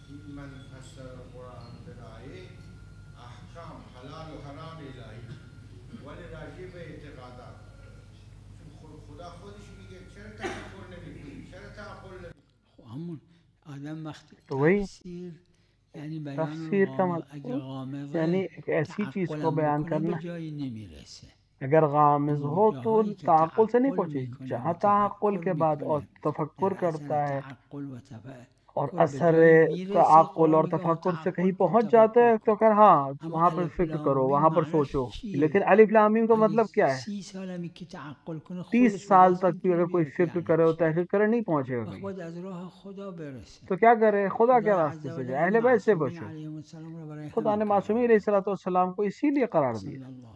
[SPEAKER 5] این من فسر قرآن به آیه احکام حلال و حرام الهی ولی راجع به اعتقادات. چون خدا خودش میگه چرا تفکر نمیکنی، چرا تعقل نمیکنی.
[SPEAKER 4] همون آدم وقتی
[SPEAKER 2] تو وہی
[SPEAKER 4] تفسیر یعنی بیان
[SPEAKER 2] تفسیر کا
[SPEAKER 4] اگه غامضه
[SPEAKER 2] یعنی ایک ایسی چیز کو
[SPEAKER 4] تعقلم
[SPEAKER 2] بیان
[SPEAKER 4] بکنه
[SPEAKER 2] کرنا
[SPEAKER 4] به جایی نمیرسه.
[SPEAKER 2] اگر غامض ہو تو
[SPEAKER 4] جاهایی که
[SPEAKER 2] تعقل سے نہیں
[SPEAKER 4] تعقل
[SPEAKER 2] پہنچے.
[SPEAKER 4] میکنه
[SPEAKER 2] جہاں
[SPEAKER 4] و
[SPEAKER 2] تعقل
[SPEAKER 4] تفکر
[SPEAKER 2] کے بعد اور
[SPEAKER 4] میکنه
[SPEAKER 2] تفکر
[SPEAKER 4] در
[SPEAKER 2] کرتا
[SPEAKER 4] اثر
[SPEAKER 2] ہے
[SPEAKER 4] تعقل و تفکر
[SPEAKER 2] اور
[SPEAKER 4] به
[SPEAKER 2] اثر
[SPEAKER 4] جایی میرسه.
[SPEAKER 2] تعقل اور
[SPEAKER 4] قرآن میگه
[SPEAKER 2] تفکر سے
[SPEAKER 4] تعقل
[SPEAKER 2] کہیں
[SPEAKER 4] کن
[SPEAKER 2] پہنچ جاتا ہے
[SPEAKER 4] تفکر
[SPEAKER 2] تو
[SPEAKER 4] کن.
[SPEAKER 2] کر ہاں
[SPEAKER 4] اما
[SPEAKER 2] وہاں پر
[SPEAKER 4] الف
[SPEAKER 2] فکر
[SPEAKER 4] لام
[SPEAKER 2] کرو،
[SPEAKER 4] میم
[SPEAKER 2] وہاں پر
[SPEAKER 4] معناش
[SPEAKER 2] سوچو.
[SPEAKER 4] چیه؟
[SPEAKER 2] لیکن الف لام میم کا
[SPEAKER 4] اگه
[SPEAKER 2] مطلب کیا ہے؟
[SPEAKER 4] 30 سالمی که تعقل کنه
[SPEAKER 2] 30
[SPEAKER 4] خودش به
[SPEAKER 2] سال
[SPEAKER 4] دست
[SPEAKER 2] تک بھی
[SPEAKER 4] میتونه
[SPEAKER 2] اگر کوئی
[SPEAKER 4] بیاره که
[SPEAKER 2] فکر
[SPEAKER 4] یعنی
[SPEAKER 2] کرے اور
[SPEAKER 4] چی.
[SPEAKER 2] تحقیق کرے نہیں پہنچے گا
[SPEAKER 4] وقت
[SPEAKER 2] کہیں.
[SPEAKER 4] باید از راه خدا برسه.
[SPEAKER 2] تو کیا کرے؟ خدا کے
[SPEAKER 4] خدای
[SPEAKER 2] راستے
[SPEAKER 4] عز
[SPEAKER 2] سے
[SPEAKER 4] و
[SPEAKER 2] جائے،
[SPEAKER 4] جل
[SPEAKER 2] اہل بیت سے
[SPEAKER 4] معصومین
[SPEAKER 2] بچو.
[SPEAKER 4] علیهم السلام را برای
[SPEAKER 2] خدا
[SPEAKER 4] همین
[SPEAKER 2] نے
[SPEAKER 4] قرار
[SPEAKER 2] معصومین علیہ
[SPEAKER 4] داد.
[SPEAKER 2] السلام کو اسی لیے قرار دیا.
[SPEAKER 4] صلی الله علی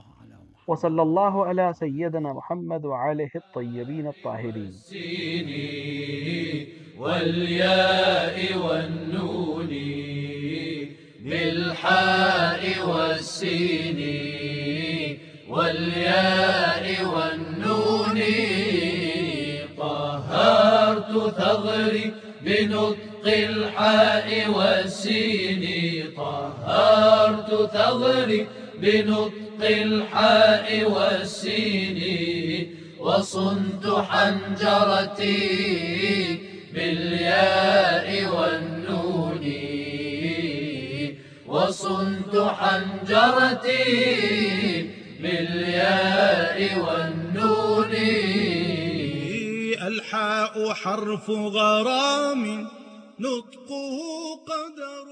[SPEAKER 4] محمد
[SPEAKER 2] وصلی اللہ علی سیدنا محمد وعلہ الطیبین الطاہرین.
[SPEAKER 1] والسين والياء والنون بالحاء والسين والياء والنون طهرت ثغري بنطق الحاء والسين طهرت ثغري بنطق الحاء والسين وصنت حنجرتي بالياء والنون وصنت حنجرتي بالياء والنون.
[SPEAKER 9] الحاء حرف غرام نطقه قدر